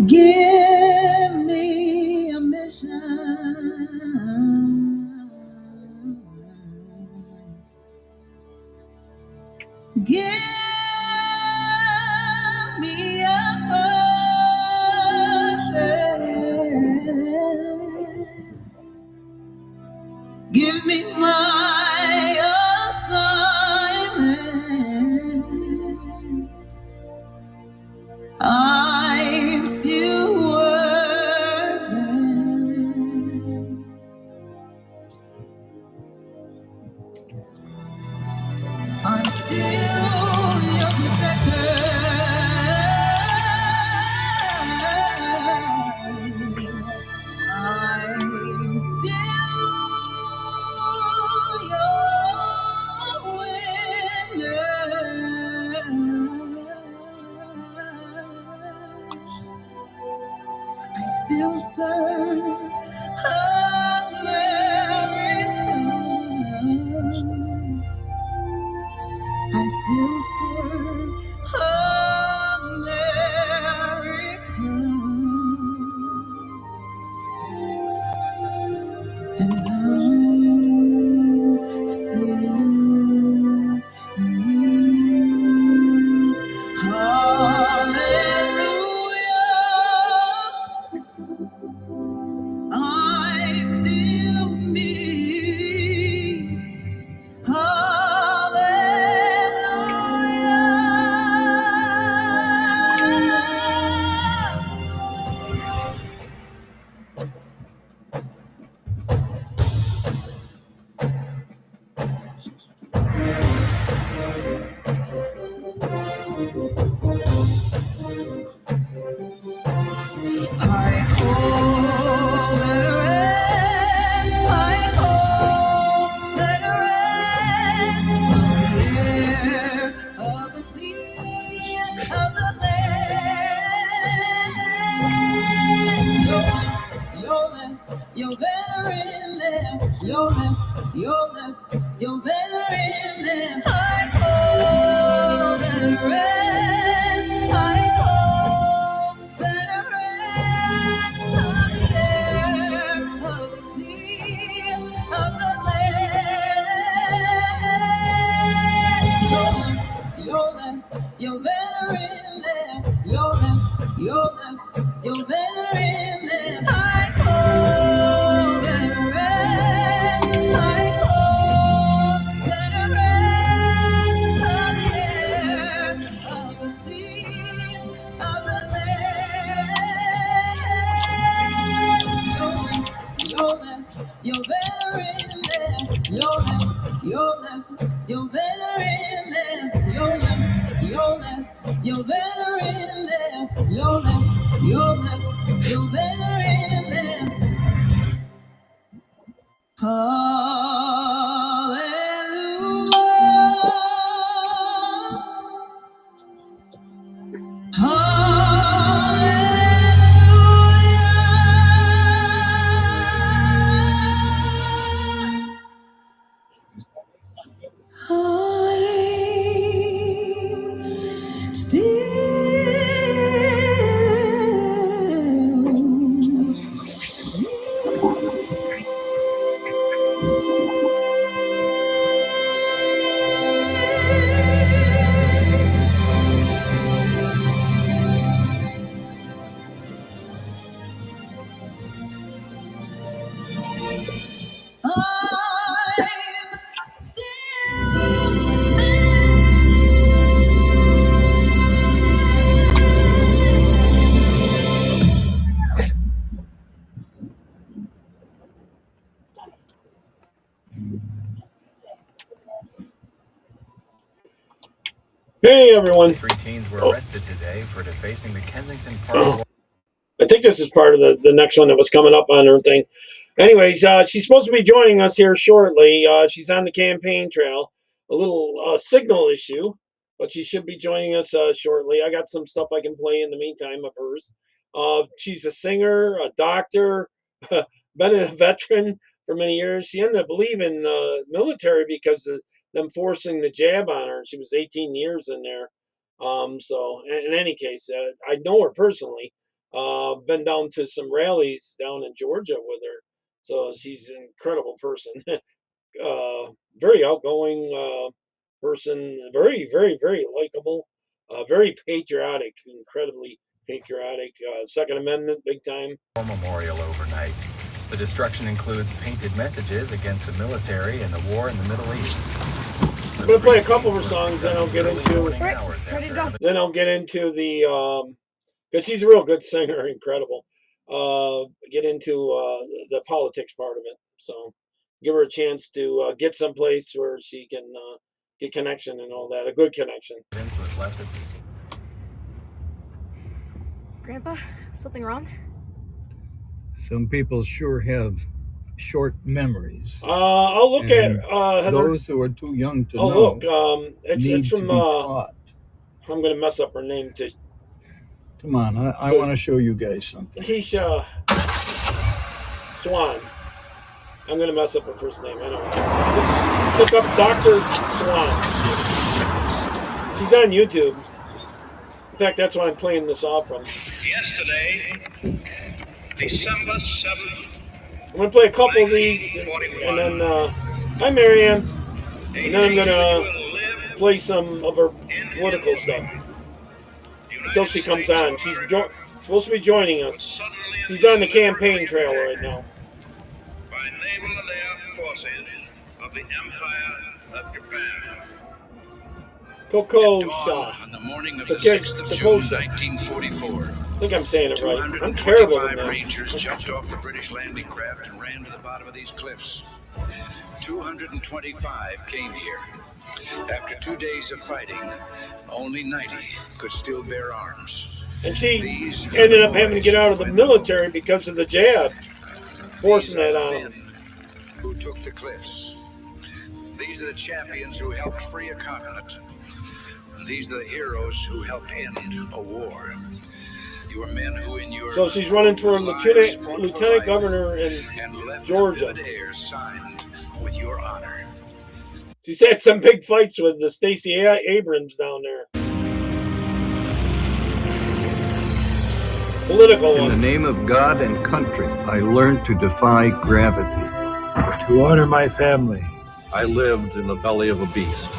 Give me a mission. Give me a purpose. Give me my assignment. I'm still worth it. I'm still your protector. I'm still your winner. I still serve America. I still serve America. And I'm still me. Hallelujah. I'm still me. Your veteran left, your veteran left. I call veteran, I call veteran of the air, of the sea, of the land. Your veteran left, your veteran left. I call veteran, I call veteran of the air, of the sea, of the land. Your veteran left, your veteran left, your veteran left, your veteran left. Hey everyone! 3 teens were arrested today for defacing the Kensington Park. I think this is part of the next one that was coming up on her thing. Anyways, she's supposed to be joining us here shortly. She's on the campaign trail. A little signal issue, but she should be joining us shortly. I got some stuff I can play in the meantime of hers. She's a singer, a doctor, been a veteran for many years. She ended up leaving the military because of them forcing the jab on her. She was 18 years in there. So in any case, I know her personally. Been down to some rallies down in Georgia with her. So she's an incredible person. Very outgoing person. Very, very, very likable. Very patriotic. Incredibly patriotic. Second Amendment, big time. Memorial overnight. The destruction includes painted messages against the military and the war in the Middle East. I'm gonna play a couple of her songs, then I'll get into. Ready to go. Then I'll get into the because she's a real good singer, incredible. Get into the politics part of it. So give her a chance to get someplace where she can get connection and all that, a good connection. Evidence was left at the scene. Grandpa, something wrong? Some people sure have short memories. I'll look And at Heather. those who are too young to Oh, know look, it's need from. to be taught. I'm gonna mess up her name too. Come on, I want to show you guys something. Takosha Swan. I'm gonna mess up her first name. I know. Just look up Dr. Swan. She's on YouTube. In fact, that's why I'm playing this off from. Yesterday, December 7th. I'm gonna play a couple of these, and then hi Marianne, and then I'm gonna play some of her political stuff until she comes on. She's supposed to be joining us. She's on the campaign trail right now. By naval and air forces of the Empire of Japan. Takosha. On the morning of the 6th of June, 1944, I think I'm saying it right. I'm terrible at 225 that. Rangers jumped off the British landing craft and ran to the bottom of these cliffs. 225 came here. After 2 days of fighting, only 90 could still bear arms. And she ended up having to get out of the military because of the jab, forcing that on him. Who took the cliffs? These are the champions who helped free a continent. These are the heroes who helped end a war. You are men who in your So she's running for lieutenant governor in Georgia. Signed with your honor. She's had some big fights with the Stacey Abrams down there. Political In ones. the name of God and country, I learned to defy gravity. To honor my family, I lived in the belly of a beast.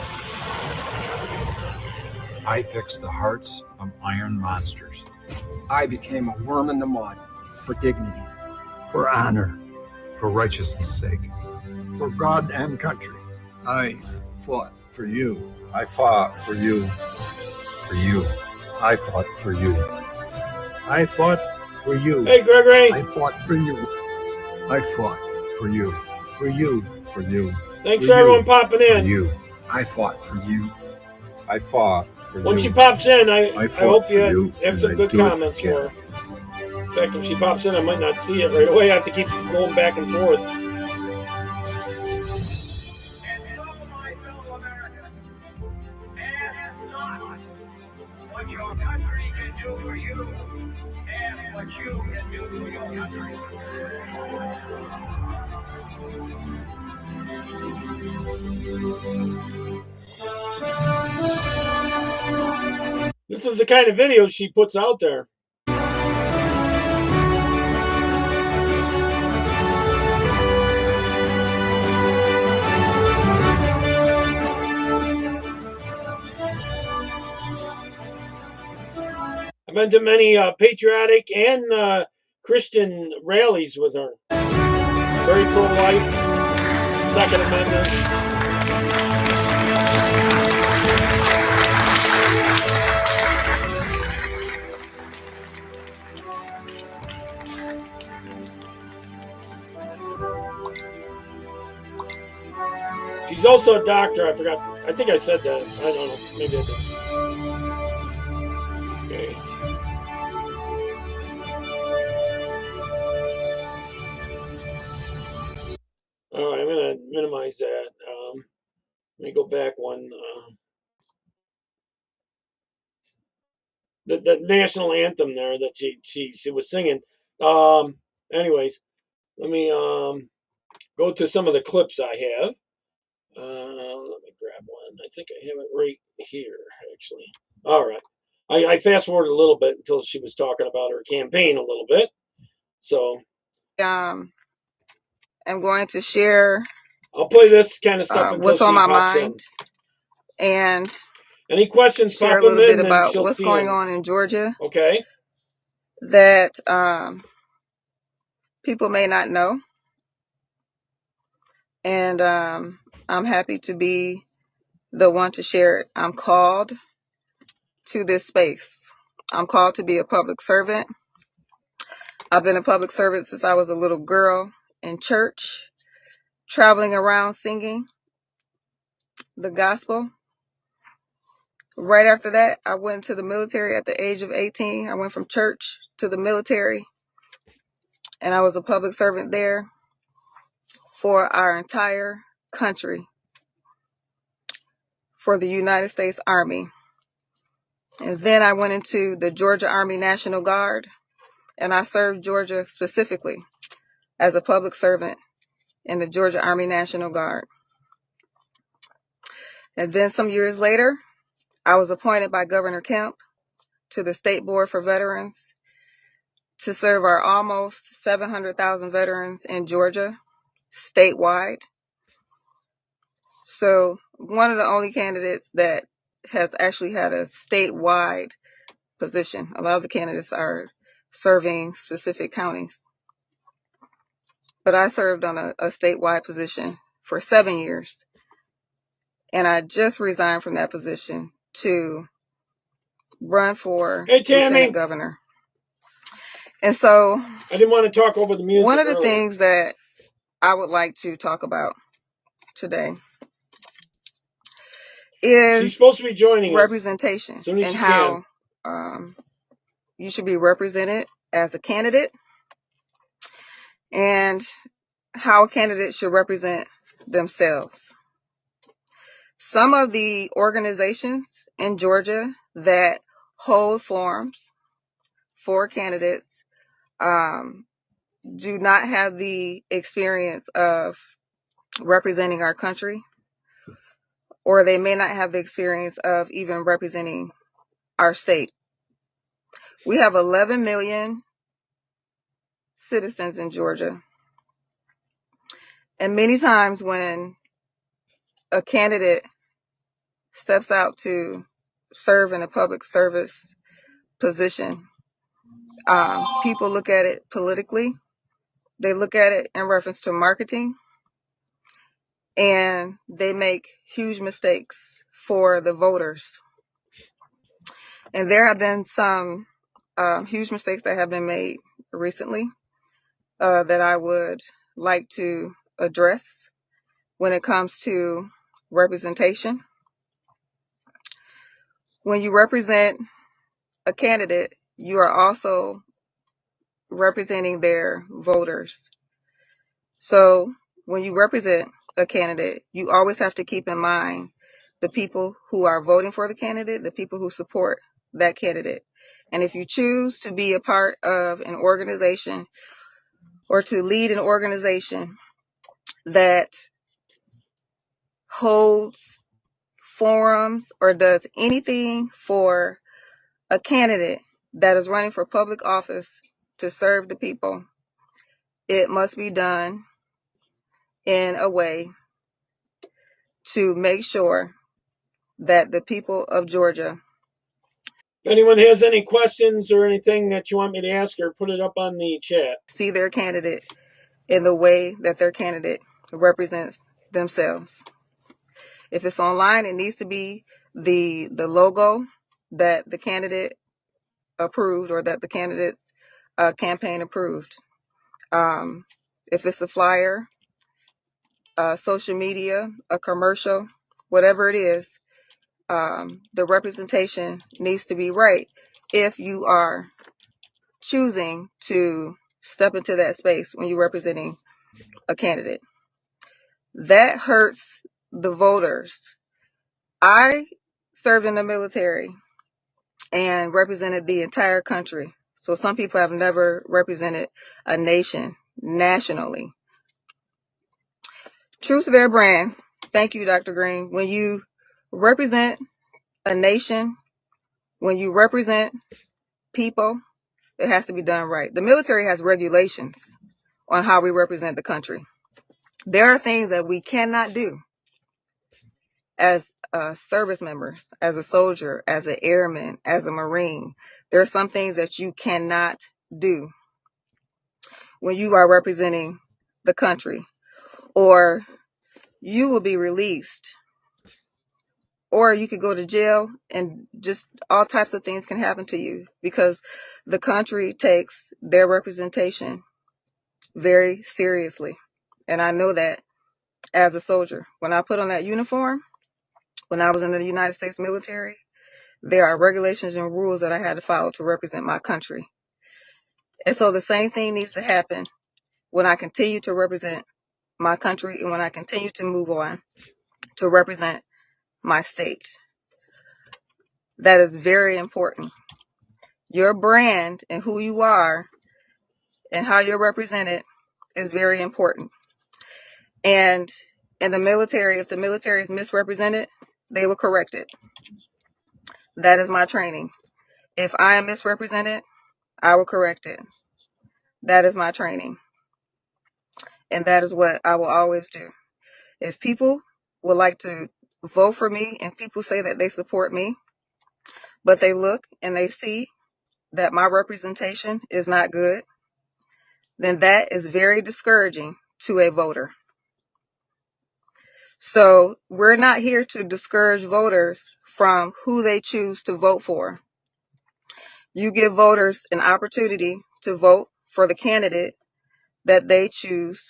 I fixed the hearts of iron monsters. I became a worm in the mud for dignity, For honor, For righteousness' sake. for God and country. I fought for you. I fought for you. For you. I fought for you. I fought for you. Hey, Gregory. I fought for you. I fought for you. For you. For you. Thanks For for you. everyone popping For in. you. I fought for you. I fought for When you. she pops in, I fought hope for you you, have and some I good do it comments for again. her. In fact, if she pops in, I might not see it right away. I have to keep going back and forth. What your country can do for you, and what you can do for your country. This is the kind of videos she puts out there. I've been to many patriotic and Christian rallies with her. Very pro-life, Second Amendment. She's also a doctor. I forgot. I think I said that. I don't know. Maybe I did. Okay. All right, I'm going to minimize that. Let me go back one. The national anthem there that she was singing. Anyways, let me go to some of the clips I have. Let me grab one. I think I have it right here, actually. All right. I fast forwarded a little bit until she was talking about her campaign a little bit. So am going to share. I'll play this kind of stuff until what's on she my pops mind, in. and Any questions, share pop a them little bit in, and about she'll what's see going them. on in Georgia. Okay. That people may not know, and I'm happy to be the one to share it. I'm called to this space. I'm called to be a public servant. I've been a public servant since I was a little girl in church, traveling around singing the gospel. Right after that, I went to the military at the age of 18. I went from church to the military, and I was a public servant there for our entire country, for the United States Army. And then I went into the Georgia Army National Guard, and I served Georgia specifically as a public servant in the Georgia Army National Guard. And then some years later, I was appointed by Governor Kemp to the State Board for Veterans to serve our almost 700,000 veterans in Georgia statewide. So one of the only candidates that has actually had a statewide position. A lot of the candidates are serving specific counties. But I served on a statewide position for 7 years. And I just resigned from that position to run for lieutenant governor. And so I didn't want to talk over the music. One of the earlier. things that I would like to talk about today is she's supposed to be joining representation us as soon as and she how can. You should be represented as a candidate, and how a candidate should represent themselves. Some of the organizations in Georgia that hold forums for candidates do not have the experience of representing our country, or they may not have the experience of even representing our state. We have 11 million citizens in Georgia. And many times when a candidate steps out to serve in a public service position, people look at it politically. They look at it in reference to marketing, and they make huge mistakes for the voters. And there have been some huge mistakes that have been made recently that I would like to address when it comes to representation. When you represent a candidate, you are also representing their voters. So when you represent a candidate, you always have to keep in mind the people who are voting for the candidate, the people who support that candidate. And if you choose to be a part of an organization or to lead an organization that holds forums or does anything for a candidate that is running for public office to serve the people, it must be done in a way to make sure that the people of Georgia. If anyone has any questions or anything that you want me to ask her, put it up on the chat. See their candidate in the way that their candidate represents themselves. If it's online, it needs to be the logo that the candidate approved or that the candidate's campaign approved. If it's a flyer, social media, a commercial, whatever it is, the representation needs to be right if you are choosing to step into that space when you're representing a candidate. That hurts the voters. I served in the military and represented the entire country. So some people have never represented a nation nationally. True to their brand. Thank you, Dr. Green. When you represent a nation, when you represent people, it has to be done right. The military has regulations on how we represent the country. There are things that we cannot do as service members, as a soldier, as an airman, as a Marine. There are some things that you cannot do when you are representing the country, or you will be released, or you could go to jail, and just all types of things can happen to you because the country takes their representation very seriously. And I know that as a soldier. When I put on that uniform, when I was in the United States military, there are regulations and rules that I had to follow to represent my country. And so the same thing needs to happen when I continue to represent my country and when I continue to move on to represent my state. That is very important. Your brand and who you are and how you're represented is very important. And in the military, if the military is misrepresented, they will correct it. That is my training. If I am misrepresented, I will correct it. That is my training. And that is what I will always do. If people would like to vote for me and people say that they support me, but they look and they see that my representation is not good, then that is very discouraging to a voter. So we're not here to discourage voters from who they choose to vote for. You give voters an opportunity to vote for the candidate that they choose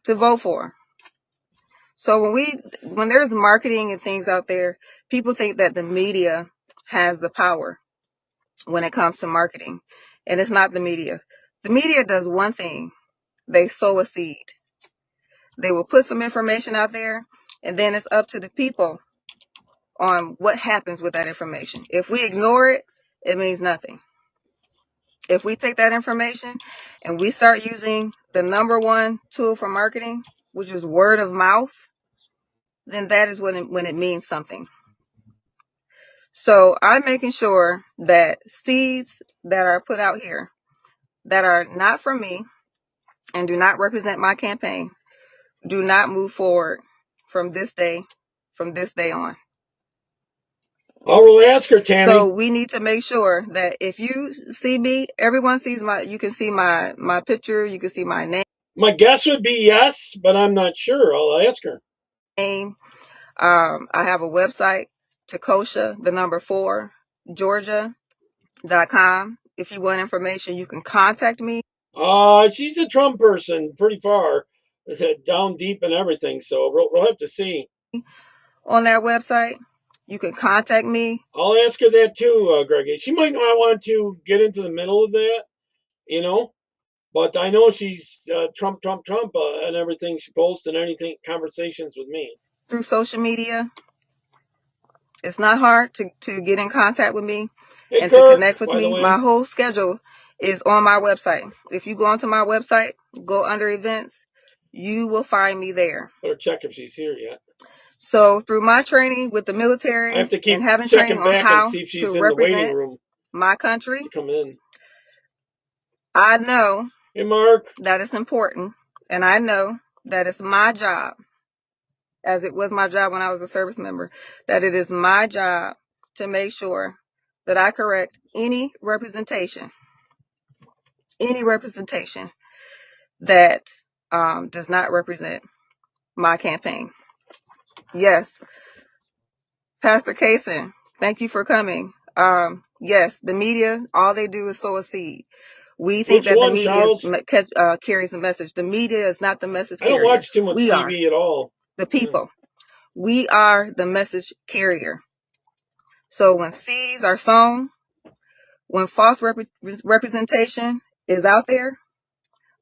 to vote for. So when there's marketing and things out there, people think that the media has the power when it comes to marketing. And it's not the media. The media does one thing. They sow a seed. They will put some information out there, and then it's up to the people on what happens with that information. If we ignore it, it means nothing. If we take that information and we start using the number one tool for marketing, which is word of mouth, then that is when it means something. So I'm making sure that seeds that are put out here that are not for me and do not represent my campaign do not move forward from this day on. We'll ask her, Tammy. So we need to make sure that if you see me, everyone sees you can see my picture, you can see my name. My guess would be yes, but I'm not sure. I'll ask her. I have a website, Takosha, 4, Georgia.com. If you want information, you can contact me. She's a Trump person, pretty far, down deep and everything. So we'll have to see. On that website, you can contact me. I'll ask her that too, Greg. She might not want to get into the middle of that, but I know she's Trump, and everything she posts and anything conversations with me through social media. It's not hard to get in contact with me and Kirk, to connect with by me. the way. My whole schedule is on my website. If you go onto my website, go under events, you will find me there. Better check if she's here yet. So through my training with the military, I have to keep and having checking training on back how and see if she's to in the waiting represent room my country, to come in. I know Hey, Mark, that it's important, and I know that it's my job, as it was my job when I was a service member, that it is my job to make sure that I correct any representation that does not represent my campaign. Yes, Pastor Kaysen, thank you for coming. Yes, the media, all they do is sow a seed. We think that the media carries the message. The media is not the message carrier. I don't watch too much TV at all. The people. We are the message carrier. So when seeds are sown, when false representation is out there,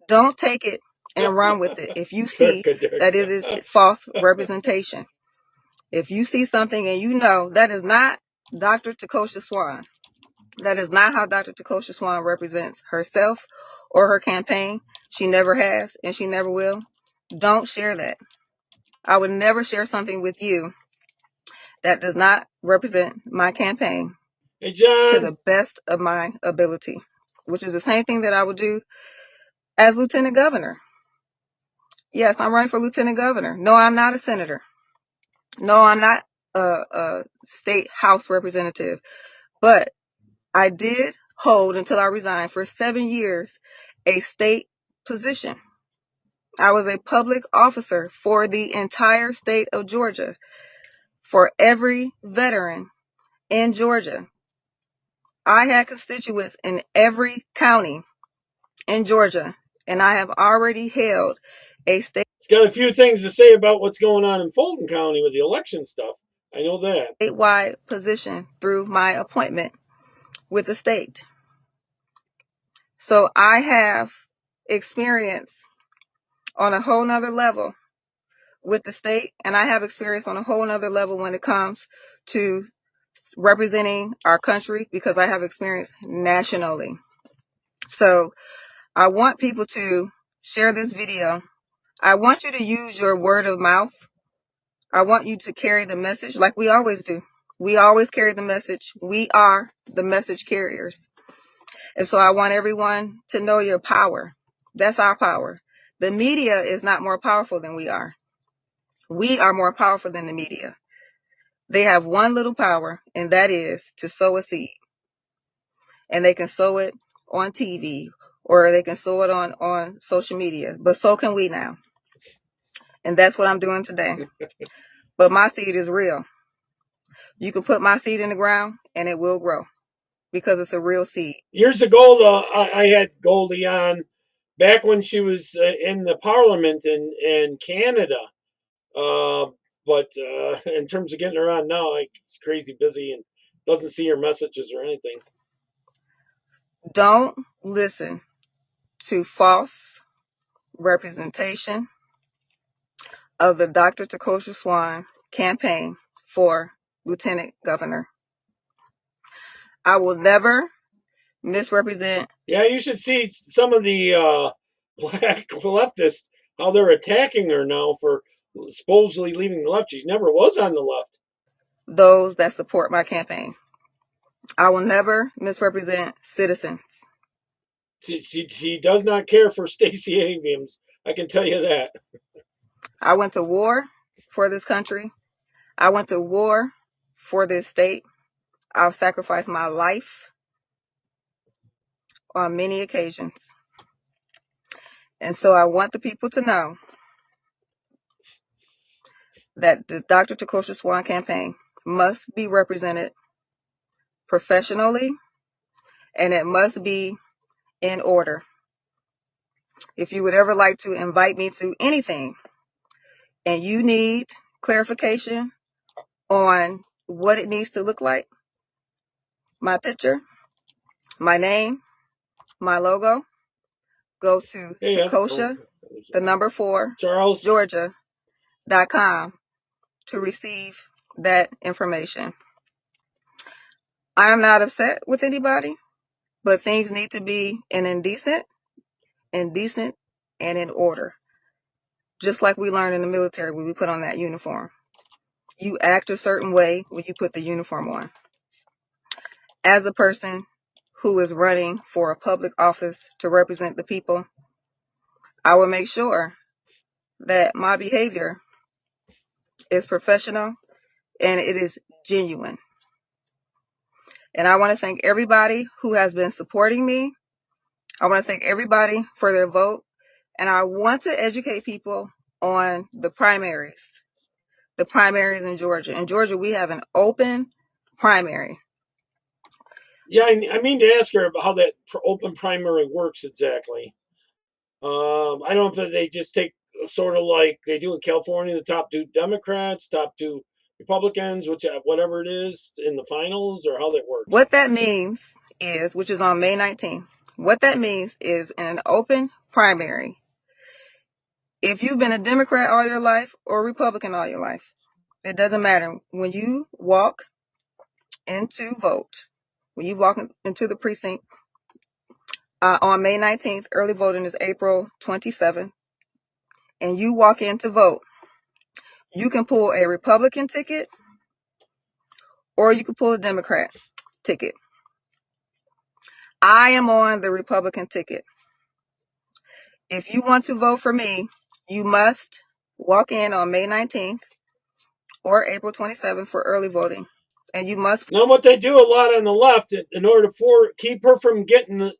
don't take it and run with it. If you see that it is false representation, if you see something and you know that is not Dr. Takosha Swan, that is not how Dr. Takosha Swan represents herself or her campaign, she never has and she never will, don't share that. I would never share something with you that does not represent my campaign Hey, John. to the best of my ability, which is the same thing that I would do as lieutenant governor. Yes, I'm running for lieutenant governor. No, I'm not a senator. No, I'm not a state house representative. But I did hold, until I resigned, for 7 years, a state position. I was a public officer for the entire state of Georgia, for every veteran in Georgia. I had constituents in every county in Georgia, and I have already held a state. It's got a few things to say about what's going on in Fulton County with the election stuff. I know that. Statewide position through my appointment with the state. So I have experience on a whole nother level with the state, and I have experience on a whole nother level when it comes to representing our country, because I have experience nationally. So I want people to share this video. I want you to use your word of mouth. I want you to carry the message like we always do. We always carry the message. We are the message carriers. And so I want everyone to know your power. That's our power. The media is not more powerful than we are. We are more powerful than the media. They have one little power, and that is to sow a seed. And they can sow it on TV, or they can sow it on social media. But so can we now. And that's what I'm doing today. But my seed is real. You can put my seed in the ground and it will grow, because it's a real seed. Years ago, I had Goldie on back when she was in the parliament in Canada. But in terms of getting her on now, it's crazy busy and doesn't see her messages or anything. Don't listen to false representation of the Dr. Takosha Swan campaign for lieutenant governor. I will never misrepresent. Yeah, you should see some of the black leftists, how they're attacking her now for supposedly leaving the left. She never was on the left. Those that support my campaign. I will never misrepresent citizens. She does not care for Stacey Abrams. I can tell you that. I went to war for this country. I went to war for this state. I've sacrificed my life on many occasions. And so I want the people to know that the Dr. Takosha Swan campaign must be represented professionally, and it must be in order. If you would ever like to invite me to anything and you need clarification on what it needs to look like, my picture, my name, my logo, go to Takosha, the number 4, Charles, Georgia.com to receive that information. I am not upset with anybody, but things need to be indecent, and in order. Just like we learn in the military when we put on that uniform. You act a certain way when you put the uniform on. As a person who is running for a public office to represent the people, I will make sure that my behavior is professional and it is genuine. And I want to thank everybody who has been supporting me. I want to thank everybody for their vote. And I want to educate people on the primaries in Georgia. In Georgia, we have an open primary. Yeah, I mean to ask her about how that open primary works exactly. I don't know if they just take sort of like they do in California, the top 2 Democrats, top 2 Republicans, whatever it is in the finals, or how that works. What that means is, which is on May 19th, what that means is in an open primary, if you've been a Democrat all your life or Republican all your life, it doesn't matter. When you walk into vote, when you walk into the precinct on May 19th, early voting is April 27th, and you walk in to vote, you can pull a Republican ticket or you can pull a Democrat. ticket. I am on the Republican ticket. If you want to vote for me, you must walk in on May 19th or April 27th for early voting. And you must. Now, what they do a lot on the left, in order to keep her from getting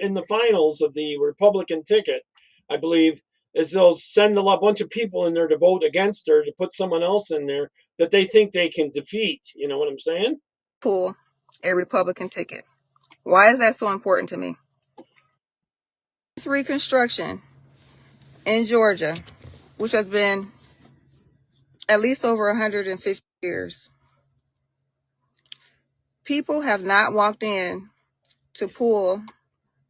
in the finals of the Republican ticket, I believe, is they'll send a bunch of people in there to vote against her, to put someone else in there that they think they can defeat. You know what I'm saying? Pull a Republican ticket. Why is that so important to me? This Reconstruction in Georgia, which has been at least over 150 years, people have not walked in to pull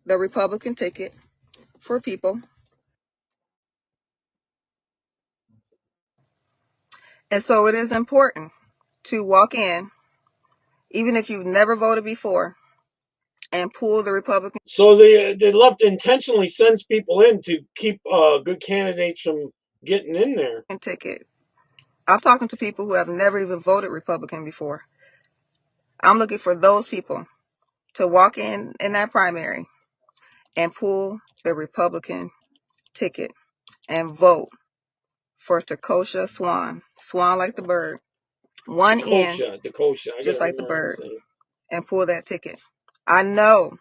the Republican ticket for people. And so it is important to walk in, even if you've never voted before, and pull the Republican. So the left intentionally sends people in to keep good candidates from getting in there. Ticket. I'm talking to people who have never even voted Republican before. I'm looking for those people to walk in that primary and pull the Republican ticket and vote for Takosha Swan. Swan like the bird. One in, Takosha. I just gotta like the remember how to bird, say it. and pull that ticket. I know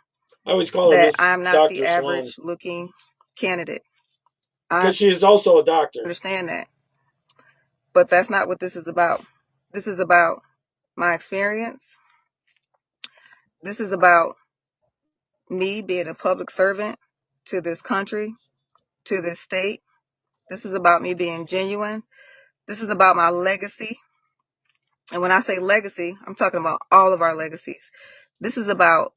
I always call her that Miss I'm not the Dr. Swan average looking candidate. I because she is also a doctor. understand that. But that's not what this is about. This is about my experience. This is about me being a public servant to this country, to this state. This is about me being genuine. This is about my legacy. And when I say legacy, I'm talking about all of our legacies. This is about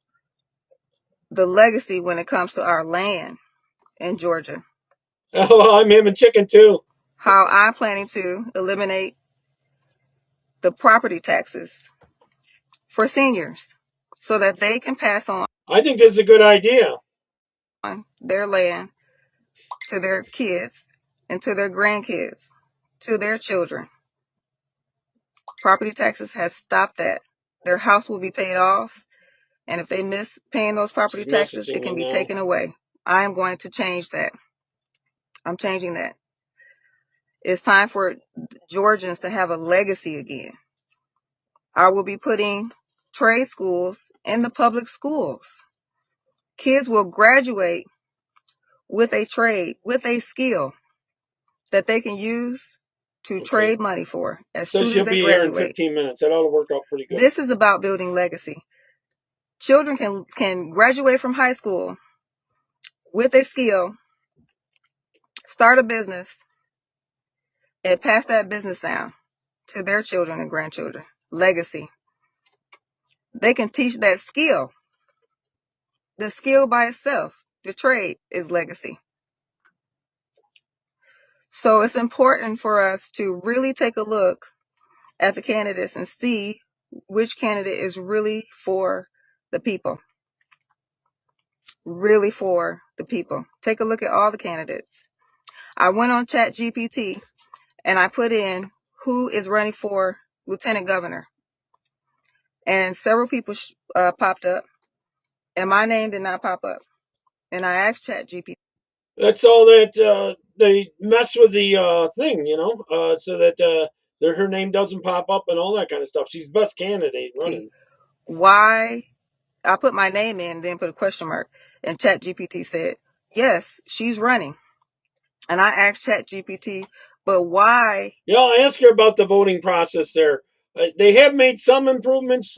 the legacy when it comes to our land in Georgia. Oh, I'm having chicken too. How I'm planning to eliminate the property taxes for seniors so that they can pass on. I think this is a good idea. Their land to their kids and to their grandkids, to their children. Property taxes has stopped that. Their house will be paid off, and if they miss paying those property taxes, it can be taken away. I am going to change that. I'm changing that. It's time for Georgians to have a legacy again. I will be putting trade schools in the public schools. Kids will graduate with a trade, with a skill that they can use to trade money for as soon as they graduate. She'll be here in 15 minutes. That ought to work out pretty good. This is about building legacy. Children can graduate from high school with a skill, start a business, and pass that business down to their children and grandchildren. Legacy. They can teach that skill. The skill by itself, the trade, is legacy. So it's important for us to really take a look at the candidates and see which candidate is really for the people. Really for the people. Take a look at all the candidates. I went on ChatGPT and I put in who is running for lieutenant governor. And several people popped up, and my name did not pop up. And I asked ChatGPT. That's all that they mess with the thing, so that her name doesn't pop up and all that kind of stuff. She's best candidate running. Why? I put my name in, then put a question mark, and ChatGPT said, yes, she's running. And I asked ChatGPT, but why? Yeah, I asked her about the voting process there. They have made some improvements,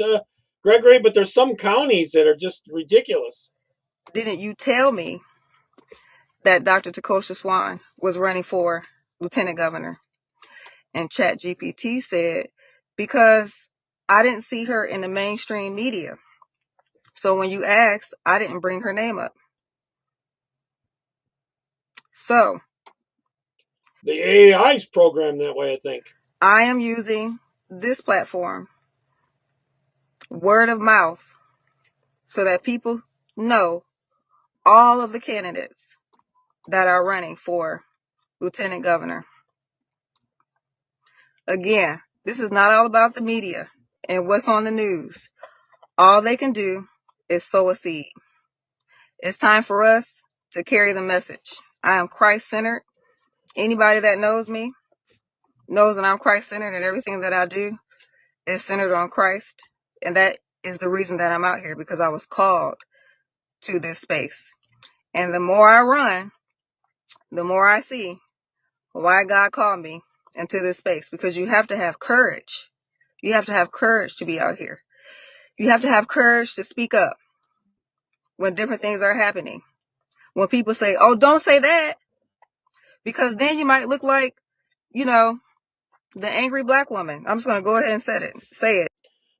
Gregory, but there's some counties that are just ridiculous. Didn't you tell me that Dr. Takosha Swan was running for lieutenant governor? And ChatGPT said, because I didn't see her in the mainstream media. So when you asked, I didn't bring her name up. So the AI's programmed that way, I think. I am using this platform, word of mouth, so that people know all of the candidates that are running for lieutenant governor. Again, this is not all about the media and what's on the news. all they can do is sow a seed. It's time for us to carry the message. I am Christ-centered. Anybody that knows me knows that I'm Christ-centered, and everything that I do is centered on Christ. And that is the reason that I'm out here, because I was called to this space. And the more I run, the more I see why God called me into this space, because you have to have courage. You have to have courage to be out here. You have to have courage to speak up when different things are happening. When people say, oh, don't say that, because then you might look like, you know, the angry black woman. I'm just going to go ahead and say it.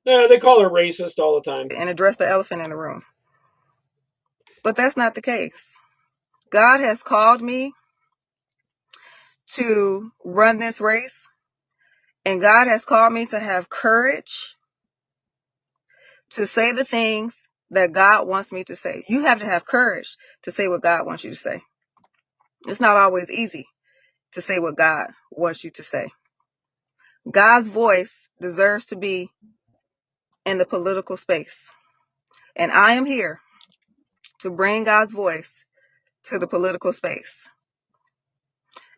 Yeah, they call her racist all the time. And address the elephant in the room. But that's not the case. God has called me to run this race, and God has called me to have courage to say the things that God wants me to say. You have to have courage to say what God wants you to say. It's not always easy to say what God wants you to say. God's voice deserves to be in the political space. And I am here to bring God's voice to the political space.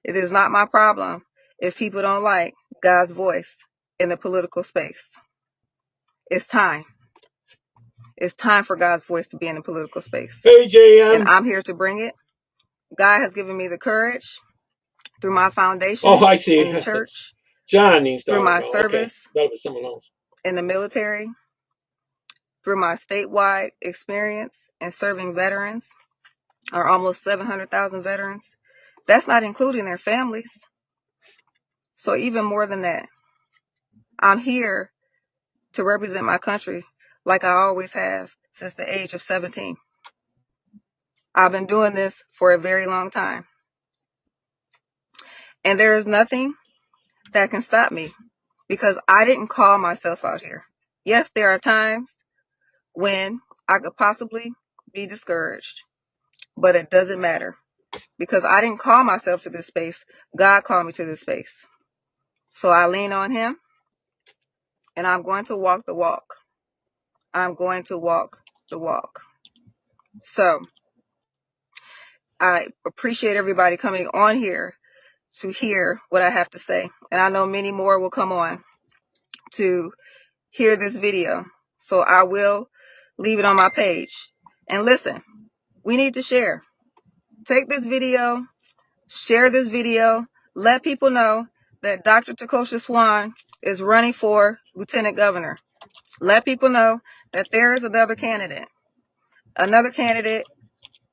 It is not my problem if people don't like God's voice in the political space. It's time. It's time for God's voice to be in the political space. Hey, JM. And I'm here to bring it. God has given me the courage through my foundation Oh, I see. in the church, John he's through talking my about. service Okay, that was someone else. in the military, through my statewide experience in serving veterans, or almost 700,000 veterans. That's not including their families. So even more than that, I'm here to represent my country like I always have since the age of 17. I've been doing this for a very long time. And there is nothing that can stop me, because I didn't call myself out here. Yes, there are times when I could possibly be discouraged, but it doesn't matter, because I didn't call myself to this space. God called me to this space. So I lean on him, and I'm going to walk the walk. I'm going to walk the walk. So I appreciate everybody coming on here to hear what I have to say. And I know many more will come on to hear this video. So I will leave it on my page. And listen, we need to share. Take this video, share this video, let people know that Dr. Takosha Swan is running for lieutenant governor. Let people know that there is another candidate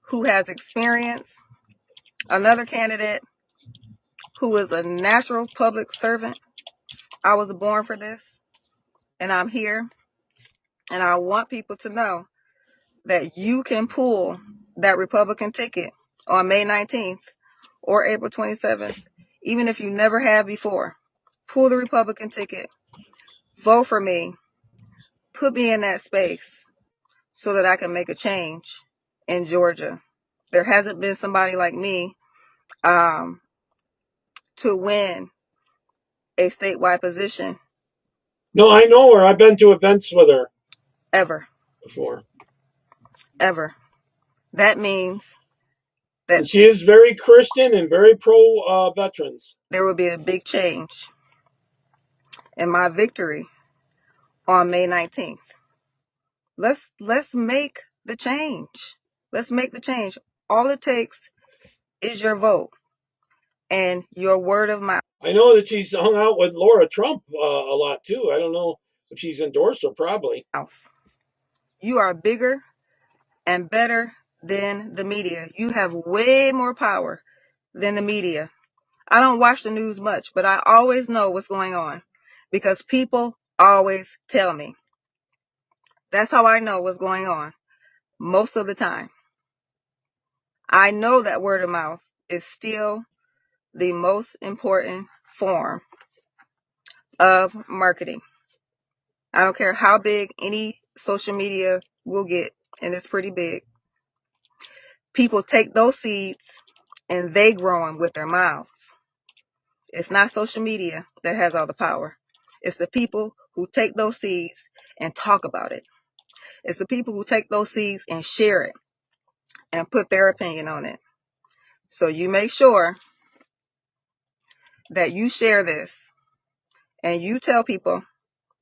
who has experience, another candidate who is a natural public servant. I was born for this, and I'm here, and I want people to know that you can pull that Republican ticket on May 19th or April 27th, even if you never have before. Pull the Republican ticket, vote for me, put me in that space so that I can make a change in Georgia. There hasn't been somebody like me to win a statewide position. No, I know her. I've been to events with her. Ever. Before. Ever. That means that and she is very Christian and very pro veterans. There will be a big change in my victory on May 19th. Let's make the change. Let's make the change. All it takes is your vote and your word of mouth. I know that she's hung out with Laura Trump a lot too. I don't know if she's endorsed her, probably. You are bigger and better than the media. You have way more power than the media. I don't watch the news much, but I always know what's going on because people always tell me. That's how I know what's going on most of the time. I know that word of mouth is still the most important form of marketing. I don't care how big any social media will get, and it's pretty big. People take those seeds and they grow them with their mouths. It's not social media that has all the power. It's the people who take those seeds and talk about it. It's the people who take those seeds and share it and put their opinion on it. So you make sure that you share this and you tell people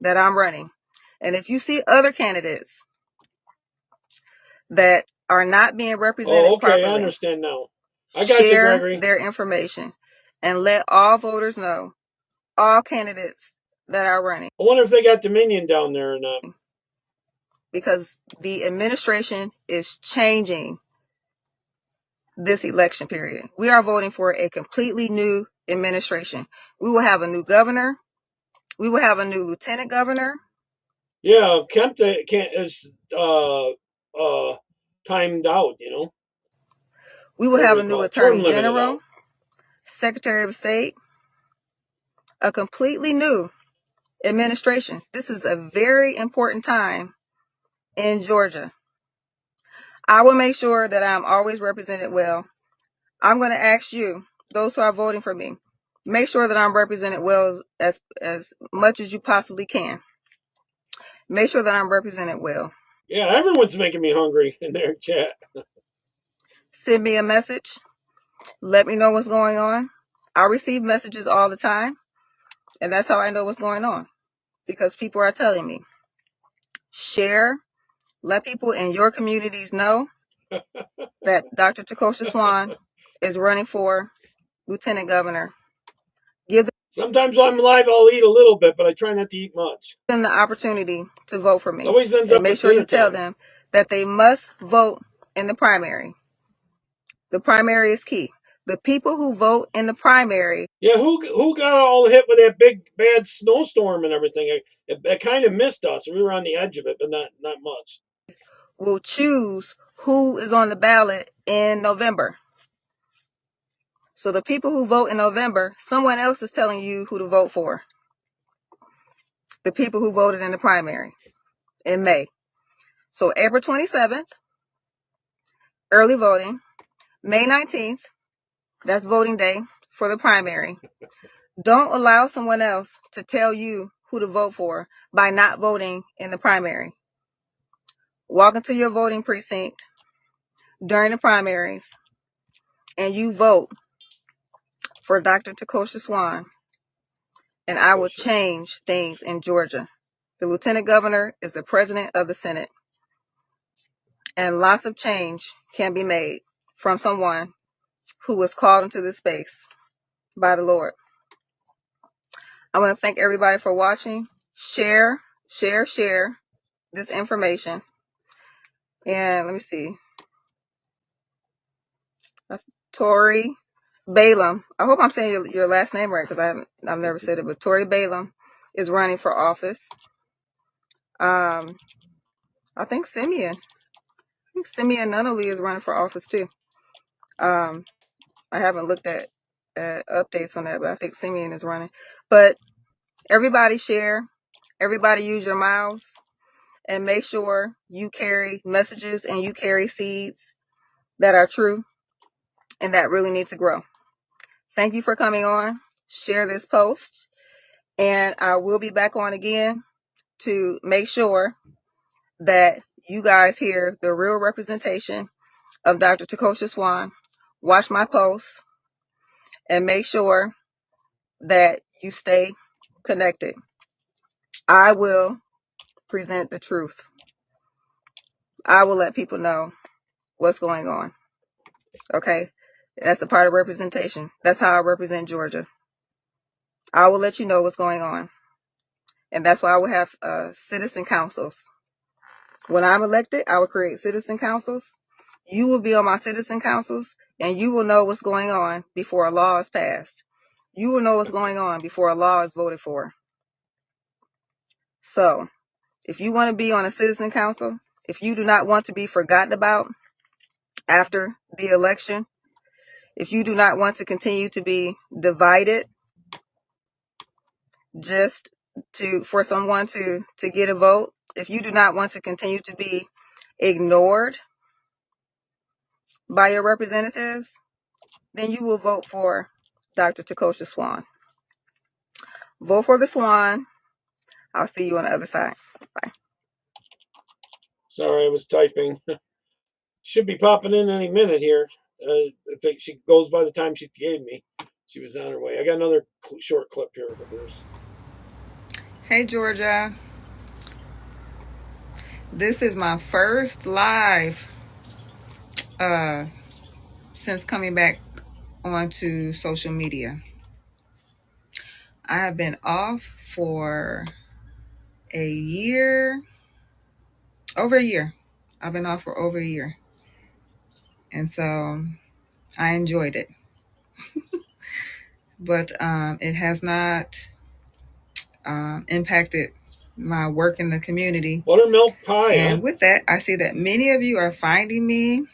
that I'm running. And if you see other candidates that are not being represented Oh, okay. I properly, understand now. I got you, share Gregory. their information and let all voters know, all candidates that are running. I wonder if they got Dominion down there or not. Because the administration is changing this election period. We are voting for a completely new administration. We will have a new governor. We will have a new lieutenant governor. Yeah, Kemp is timed out, you know. We will have a new term attorney limited general, out. secretary of state, a completely new administration. This is a very important time in Georgia. I will make sure that I'm always represented well. I'm going to ask you, those who are voting for me, make sure that I'm represented well as much as you possibly can. Make sure that I'm represented well. Yeah, everyone's making me hungry in their chat. Send me a message. Let me know what's going on. I receive messages all the time, and that's how I know what's going on, because people are telling me. Share. Let people in your communities know that Dr. Takosha Swan is running for lieutenant governor. Sometimes I'm live, I'll eat a little bit, but I try not to eat much. Them the opportunity to vote for me. It always ends And up make at sure you dinner tell time. them that they must vote in the primary. The primary is key. The people who vote in the primary. Yeah, who got all hit with that big bad snowstorm and everything? It kind of missed us. We were on the edge of it, but not much. Will choose who is on the ballot in November. So the people who vote in November, someone else is telling you who to vote for. The people who voted in the primary in May. So April 27th, early voting. May 19th, that's voting day for the primary. Don't allow someone else to tell you who to vote for by not voting in the primary. Walk into your voting precinct during the primaries and you vote for Dr. Takosha Swan, and I will change things in Georgia. The lieutenant governor is the president of the Senate, and lots of change can be made from someone who was called into this space by the Lord. I want to thank everybody for watching. Share this information. And let me see. Tori Balaam. I hope I'm saying your last name right, because I've never said it, but Tori Balaam is running for office. I think Simeon Nunnally is running for office too. I haven't looked at updates on that, but I think Simeon is running. But everybody share, everybody use your mouths, and make sure you carry messages and you carry seeds that are true and that really need to grow. Thank you for coming on. Share this post, and I will be back on again to make sure that you guys hear the real representation of Dr. Takosha Swan. Watch my posts and make sure that you stay connected. I will present the truth. I will let people know what's going on. Okay? That's a part of representation. That's how I represent Georgia. I will let you know what's going on. And that's why I will have citizen councils. When I'm elected, I will create citizen councils. You will be on my citizen councils, and you will know what's going on before a law is passed. You will know what's going on before a law is voted for. So, if you want to be on a citizen council, if you do not want to be forgotten about after the election, if you do not want to continue to be divided just for someone to get a vote, if you do not want to continue to be ignored by your representatives, then you will vote for Dr. Takosha Swan. Vote for the Swan. I'll see you on the other side. Bye. Sorry, I was typing. Should be popping in any minute here. If she goes by the time she gave me, she was on her way. I got another short clip here of hers. Hey, Georgia. This is my first live since coming back onto social media. I have been off for over a year. I've been off for over a year. And so I enjoyed it. But it has not impacted my work in the community. Buttermilk pie. And with that, I see that many of you are finding me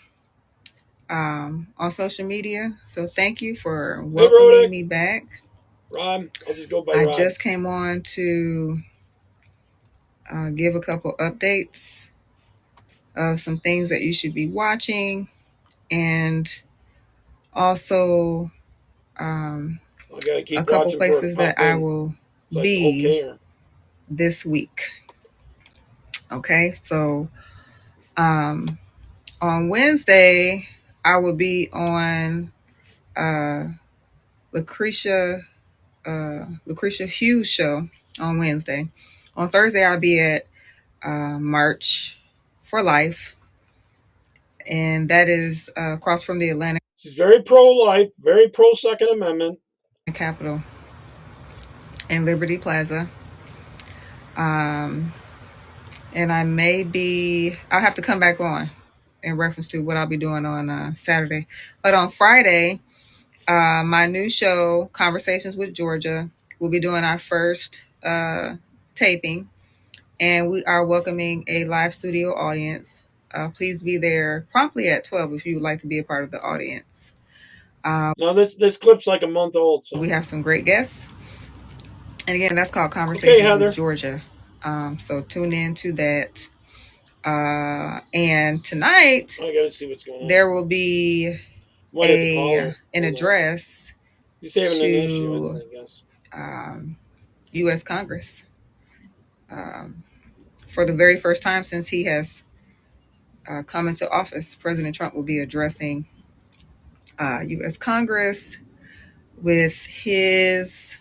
on social media. So thank you for welcoming me back. Rob, I'll just go by I Rob. just came on to give a couple updates of some things that you should be watching, and also a couple places that I will be this week. Okay, so on Wednesday I will be on Lucretia Hughes show on Wednesday. On Thursday I'll be at March for Life, and that is across from the Atlanta. She's very pro-life, very pro-Second Amendment. Capitol and Liberty Plaza. And I'll have to come back on in reference to what I'll be doing on Saturday. But on Friday, my new show, Conversations with Georgia, we'll be doing our first taping, and we are welcoming a live studio audience. Please be there promptly at 12 if you would like to be a part of the audience. Now this clip's like a month old. So we have some great guests. And again, that's called Conversations with Georgia. So tune in to that. And tonight, I gotta see what's going on. There will be an address to U.S. Congress. For the very first time since he has come into office, President Trump will be addressing U.S. Congress with his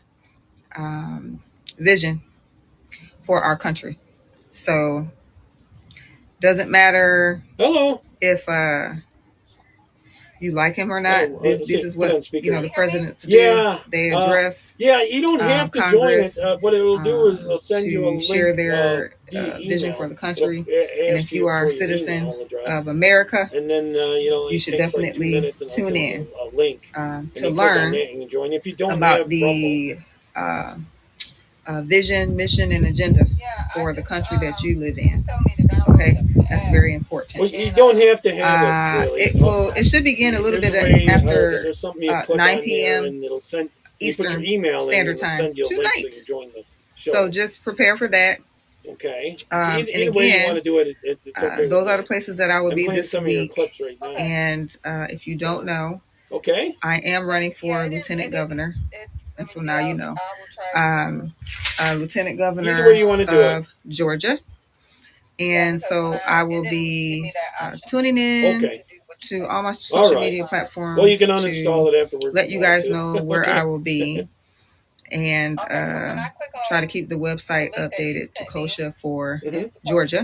vision for our country. So doesn't matter if you like him or not. This is what the presidents do. They address you don't have to Congress, join it. What it will do is it'll send you a link share their vision for the country. And if you are a citizen of America, and then you should definitely tune in a link to learn if you don't about the vision, mission, and agenda for the country that you live in. Okay, that's very important. Well, you don't have to have it. Really. It should begin a little bit after 9 p.m. and it'll send Eastern Standard Time tonight. So just prepare for that. Okay. And either way you want to do it, it's okay. Those are the places that I will be this week. Right now. And if you don't know, okay, I am running for lieutenant governor, and so now you know. Lieutenant governor of Georgia. And so I will be tuning in to all my social media platforms. Well, you can uninstall it afterwards. Let you guys know where I will be, and try to keep the website updated. Takosha for Georgia.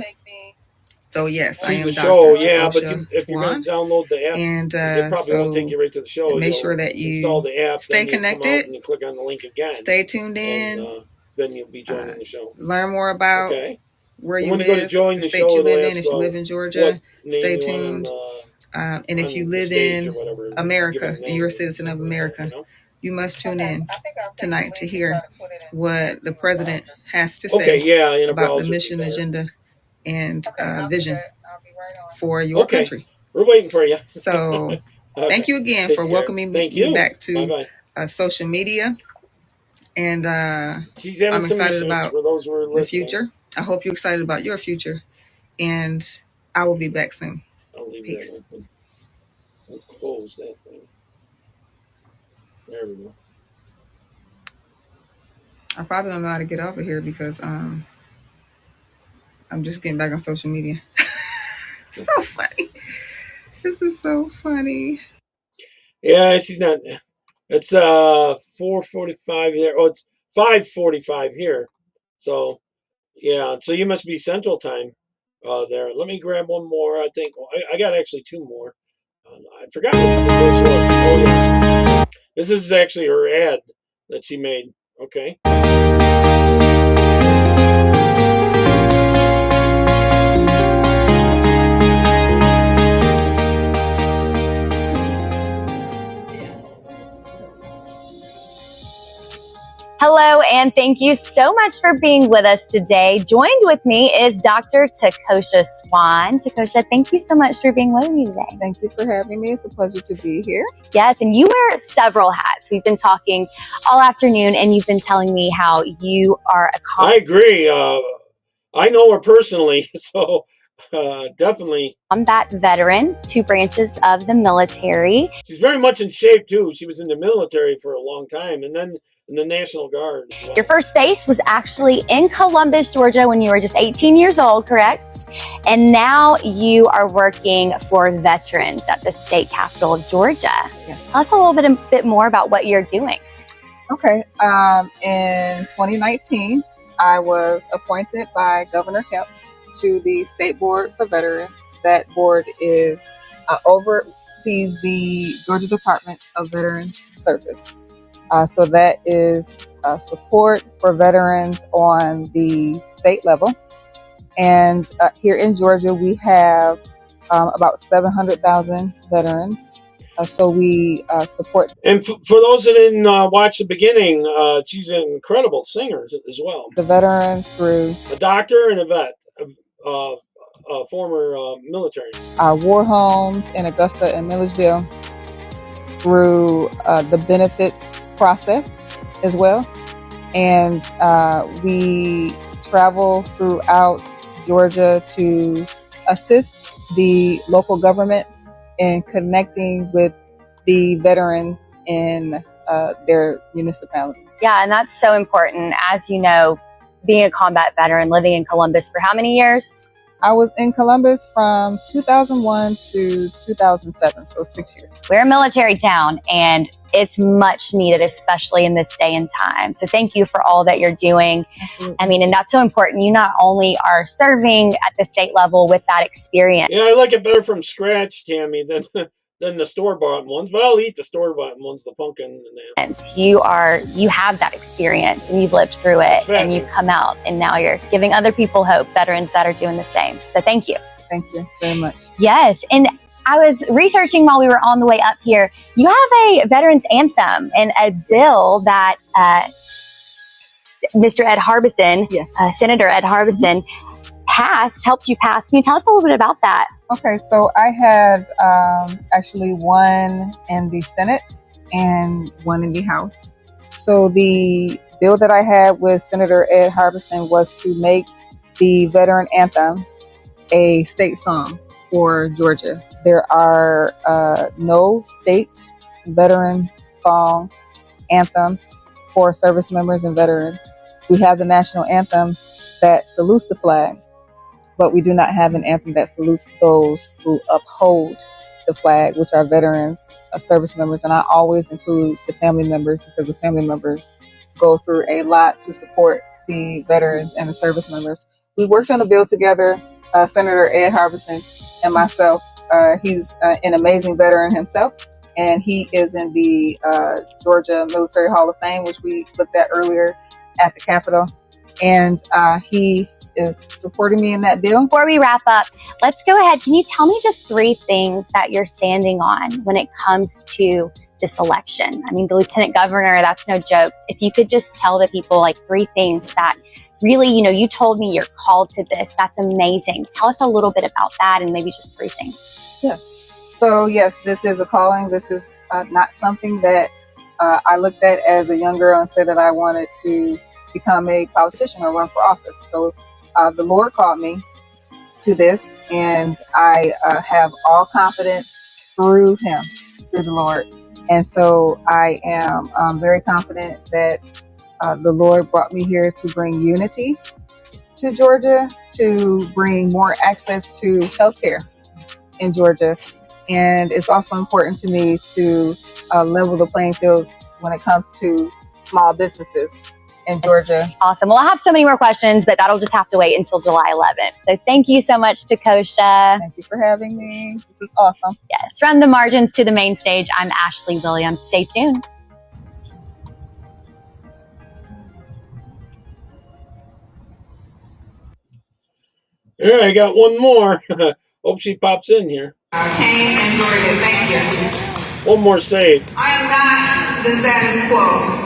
So yes, I am Dr. Takosha but if you're going to download the app, and it probably won't take you right to the show. Make sure that you install the app, stay connected, and you click on the link again. Stay tuned in. And, then you'll be joining the show. Learn more about where you live, the state you live in. If you live in Georgia, stay tuned. And if you live in America and you're a citizen of America, you must tune in tonight to hear what the president has to say about the mission, agenda, and vision for your country. We're waiting for you. So thank you again for welcoming me back to social media. And I'm excited about the future. I hope you're excited about your future. And I will be back soon. Peace. We'll close that thing. There we go. I probably don't know how to get off of here because I'm just getting back on social media. So funny. This is so funny. Yeah, she's not. It's 4:45 here. Oh, it's 5:45 here. So yeah, so you must be Central Time there. Let me grab one more. I think I got actually two more. I forgot what this was. Oh yeah, this is actually her ad that she made. Okay. Hello, and thank you so much for being with us today. Joined with me is Dr. Takosha Swan. Takosha, thank you so much for being with me today. Thank you for having me. It's a pleasure to be here. Yes, and you wear several hats. We've been talking all afternoon, and you've been telling me how you are a I agree. I know her personally, so definitely. combat veteran, 2 branches of the military. She's very much in shape too. She was in the military for a long time, and then in the National Guard as well. Your first base was actually in Columbus, Georgia when you were just 18 years old, correct? And now you are working for veterans at the state capitol of Georgia. Yes. Tell us a little bit more about what you're doing. Okay. In 2019, I was appointed by Governor Kemp to the State Board for Veterans. That board is oversees the Georgia Department of Veterans Service. So that is support for veterans on the state level. And here in Georgia, we have about 700,000 veterans. So we support. And for those that didn't watch the beginning, she's an incredible singer as well. The veterans through a doctor and a vet, former military. Our war homes in Augusta and Milledgeville, through the benefits process as well. And we travel throughout Georgia to assist the local governments in connecting with the veterans in their municipalities. Yeah, and that's so important. As you know, being a combat veteran, living in Columbus for how many years? I was in Columbus from 2001 to 2007, so 6 years. We're a military town, and it's much needed, especially in this day and time. So thank you for all that you're doing. Absolutely. I mean, and that's so important. You not only are serving at the state level with that experience. Yeah, I like it better from scratch, Tammy, than the store-bought ones, but I'll eat the store-bought ones, the pumpkin and that. You have that experience, and you've lived through it, and you've come out, and now you're giving other people hope, veterans that are doing the same. So thank you. Thank you very much. Yes, and I was researching while we were on the way up here. You have a veterans anthem and a bill that Mr. Ed Harbison, yes. Senator Ed Harbison, helped you pass. Can you tell us a little bit about that? Okay, so I had actually one in the Senate and one in the House. So the bill that I had with Senator Ed Harbison was to make the veteran anthem a state song for Georgia. There are no state veteran songs, anthems for service members and veterans. We have the national anthem that salutes the flag, but we do not have an anthem that salutes those who uphold the flag, which are veterans, service members, and I always include the family members because the family members go through a lot to support the veterans and the service members. We worked on a bill together, Senator Ed Harbison and myself. He's an amazing veteran himself, and he is in the Georgia Military Hall of Fame, which we looked at earlier at the Capitol, and he is supporting me in that bill. Before we wrap up, let's go ahead. Can you tell me just 3 things that you're standing on when it comes to this election? I mean, the lieutenant governor, that's no joke. If you could just tell the people like 3 things that really, you told me you're called to this. That's amazing. Tell us a little bit about that and maybe just 3 things. Yes. So yes, this is a calling. This is not something that I looked at as a young girl and said that I wanted to become a politician or run for office. So the Lord called me to this, and I have all confidence through Him, through the Lord. And so I am very confident that the Lord brought me here to bring unity to Georgia, to bring more access to healthcare in Georgia. And it's also important to me to level the playing field when it comes to small businesses in Georgia. Awesome. Well, I have so many more questions, but that'll just have to wait until July 11th. So thank you so much, Takosha. Thank you for having me. This is awesome. Yes, from the margins to the main stage, I'm Ashley Williams. Stay tuned. Yeah, I got one more. Hope she pops in here. Came and Georgia, thank you. One more saved. I am not the status quo.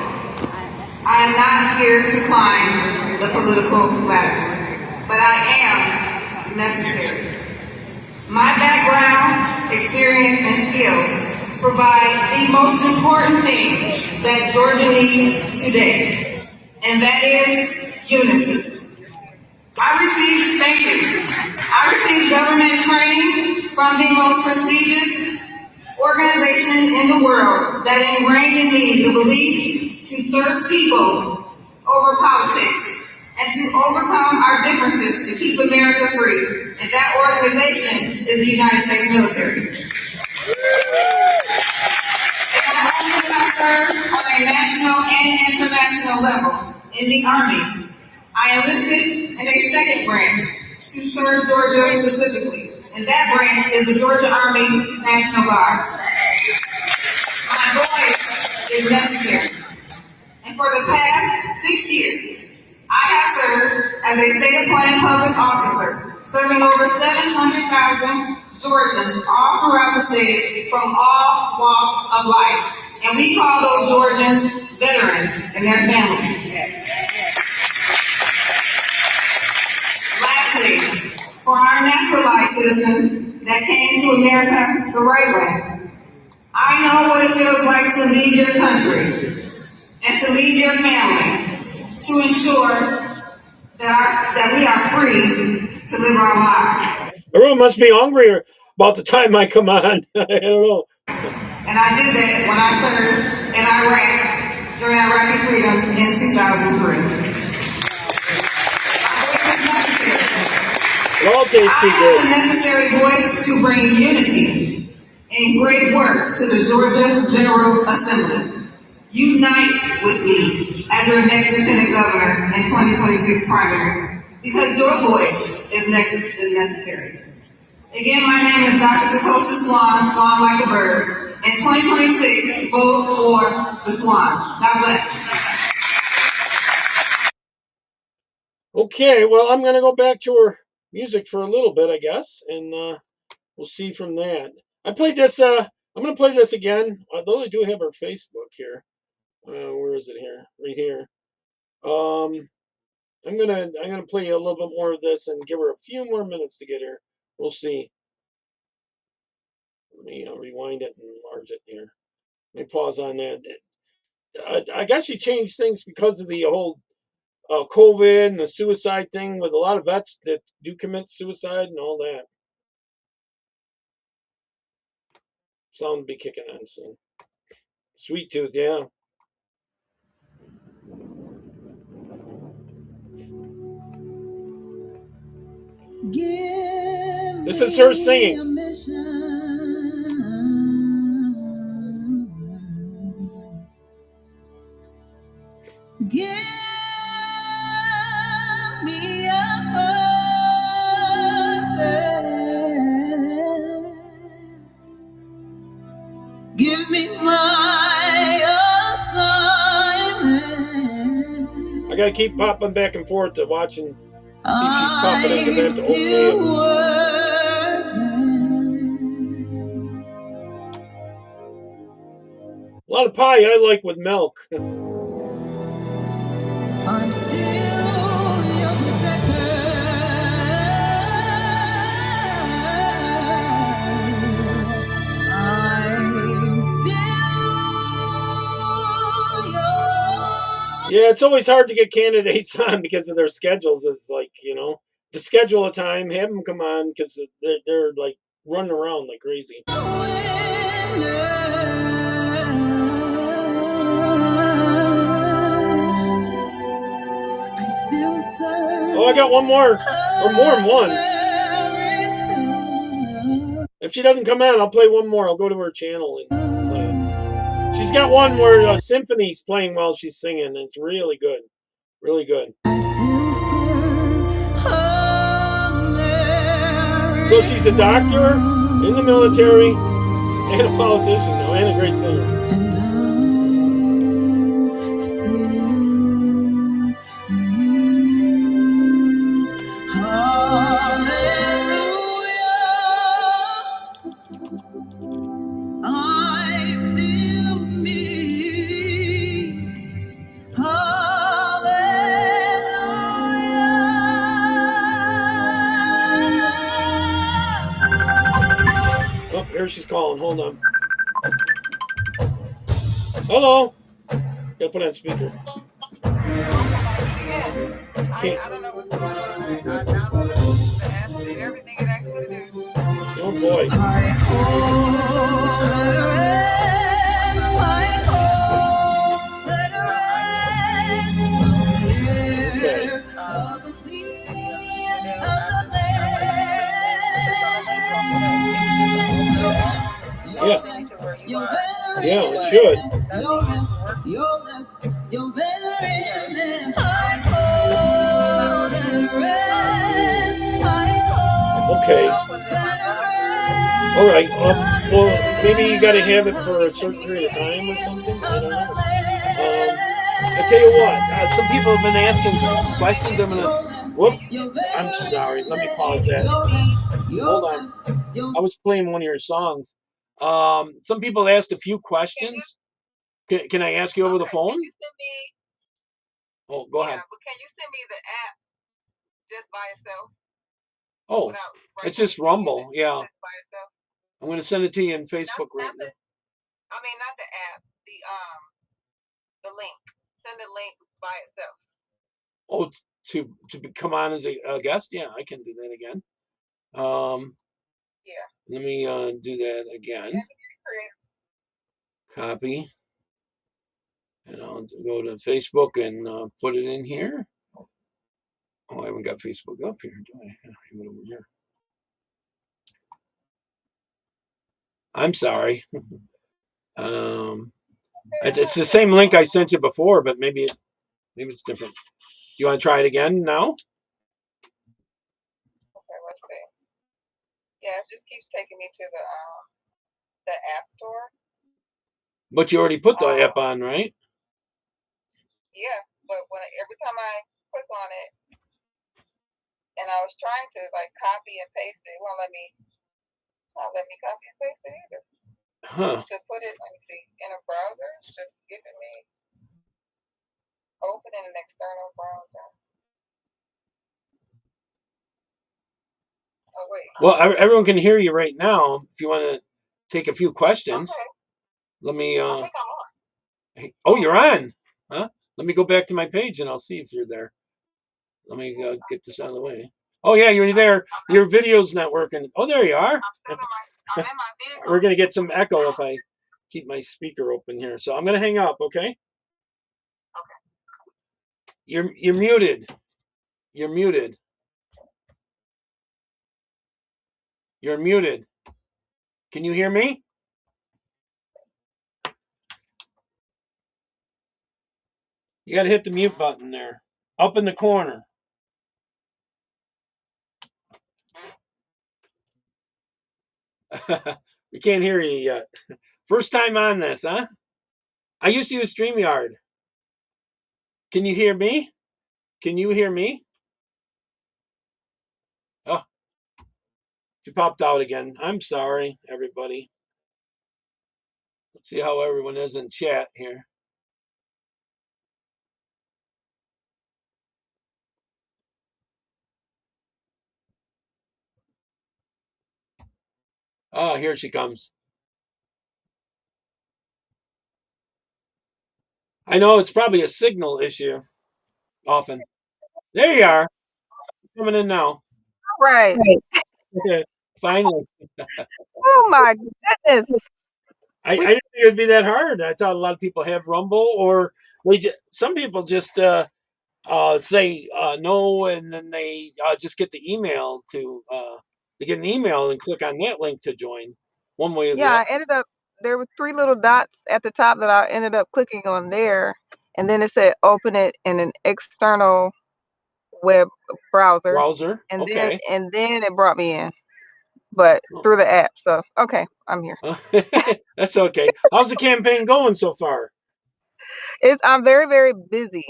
I am not here to climb the political ladder, but I am necessary. My background, experience, and skills provide the most important thing that Georgia needs today, and that is unity. I received government training from the most prestigious organization in the world that ingrained in me the belief to serve people over politics and to overcome our differences to keep America free. And that organization is the United States military. And not only did I serve on a national and international level in the Army, I enlisted in a second branch to serve Georgia specifically, and that branch is the Georgia Army National Guard. My voice is necessary, and for the past 6 years, I have served as a state-appointed public officer, serving over 700,000 Georgians all throughout the state from all walks of life, and we call those Georgians veterans and their families. Lastly, for our naturalized citizens that came to America the right way, I know what it feels like to leave your country and to leave your family to ensure that we are free to live our lives. Everyone must be hungry about the time I come on. I don't know. And I did that when I served in Iraq during Iraqi freedom in 2003. It all tastes too good. I have the necessary voice to bring unity and great work to the Georgia General Assembly. Unite with me as your next Lieutenant Governor in 2026 primary, because your voice is necessary. Again, my name is Dr. Takosha Swan, Swan like a bird. In 2026, vote for the Swan. God bless. Okay, well, I'm going to go back to her music for a little bit, I guess, and we'll see from that. I played this. I'm going to play this again. Though I do have her Facebook here. Where is it here? Right here. I'm gonna play a little bit more of this and give her a few more minutes to get here. We'll see. Let me rewind it and enlarge it here. Let me pause on that. I guess she changed things because of the whole COVID and the suicide thing with a lot of vets that do commit suicide and all that. Sound will be kicking on soon. Sweet Tooth, yeah. This is her singing. Give me a purpose. Give me my assignment. I gotta keep popping back and forth to watch and see if she's popping in because I have to open a lot of pie I like with milk. I'm still your protector. I'm still your... Yeah, it's always hard to get candidates on because of their schedules. It's like, to schedule a time, have them come on because they're like running around like crazy. Oh, I got one more, or more than one. I If she doesn't come on, I'll play one more. I'll go to her channel and play it. She's got one where a symphony's playing while she's singing, and it's really good. Really good. So she's a doctor in the military and a politician now, and a great singer. Oh, here she's calling. Hold on. Hello. Gotta put on speaker. Can't. Oh boy. Yeah, it should. Okay. All right. Well, maybe you got to have it for a certain period of time or something. I don't know. I tell you what. Some people have been asking questions. I'm gonna. Whoop. I'm sorry. Let me pause that. Hold on. I was playing one of your songs. Some people asked a few questions. Can I ask you over the phone? Oh, go ahead. But can you send me the app just by itself? Oh, it's just Rumble. Yeah. I'm going to send it to you in Facebook right now. I mean, not the app. The link. Send the link by itself. Oh, to come on as a guest? Yeah, I can do that again. Yeah. Let me do that again. Copy. And I'll go to Facebook and put it in here. Oh, I haven't got Facebook up here, do I? I have it over here. I'm sorry. It's the same link I sent you before, but maybe it's different. Do you want to try it again now? Okay, let's see. Yeah, it just keeps taking me to the app store. But you already put the app on, right? Yeah, but every time I click on it, and I was trying to like copy and paste it, it won't let me. It's not letting me copy and paste it either. Huh. To put it, let me see, in a browser, it's just giving me open in an external browser. Oh wait. Well, everyone can hear you right now. If you want to take a few questions, okay. Let me. I think I'm on. Oh, you're on, huh? Let me go back to my page and I'll see if you're there. Let me get this out of the way. Oh yeah, you're there. Your video's not working. Oh, there you are. I'm in my vehicle. We're gonna get some echo if I keep my speaker open here. So I'm gonna hang up. Okay. Okay. You're muted. You're muted. You're muted. Can you hear me? You got to hit the mute button there, up in the corner. We can't hear you yet. First time on this, huh? I used to use StreamYard. Can you hear me? Can you hear me? Oh, she popped out again. I'm sorry, everybody. Let's see how everyone is in chat here. Oh, here she comes. I know it's probably a signal issue. Often. There you are. Coming in now. Right. Finally. Oh my goodness. I didn't think it'd be that hard. I thought a lot of people have Rumble, or some people just say no, and then they just get the email to to get an email and click on that link to join, one way or the Yeah, other. I ended up, there were 3 little dots at the top that I ended up clicking on there, and then it said open it in an external web browser, Browser, and okay. then it brought me in, but through the app. So okay, I'm here. That's okay. How's the campaign going so far? I'm very, very busy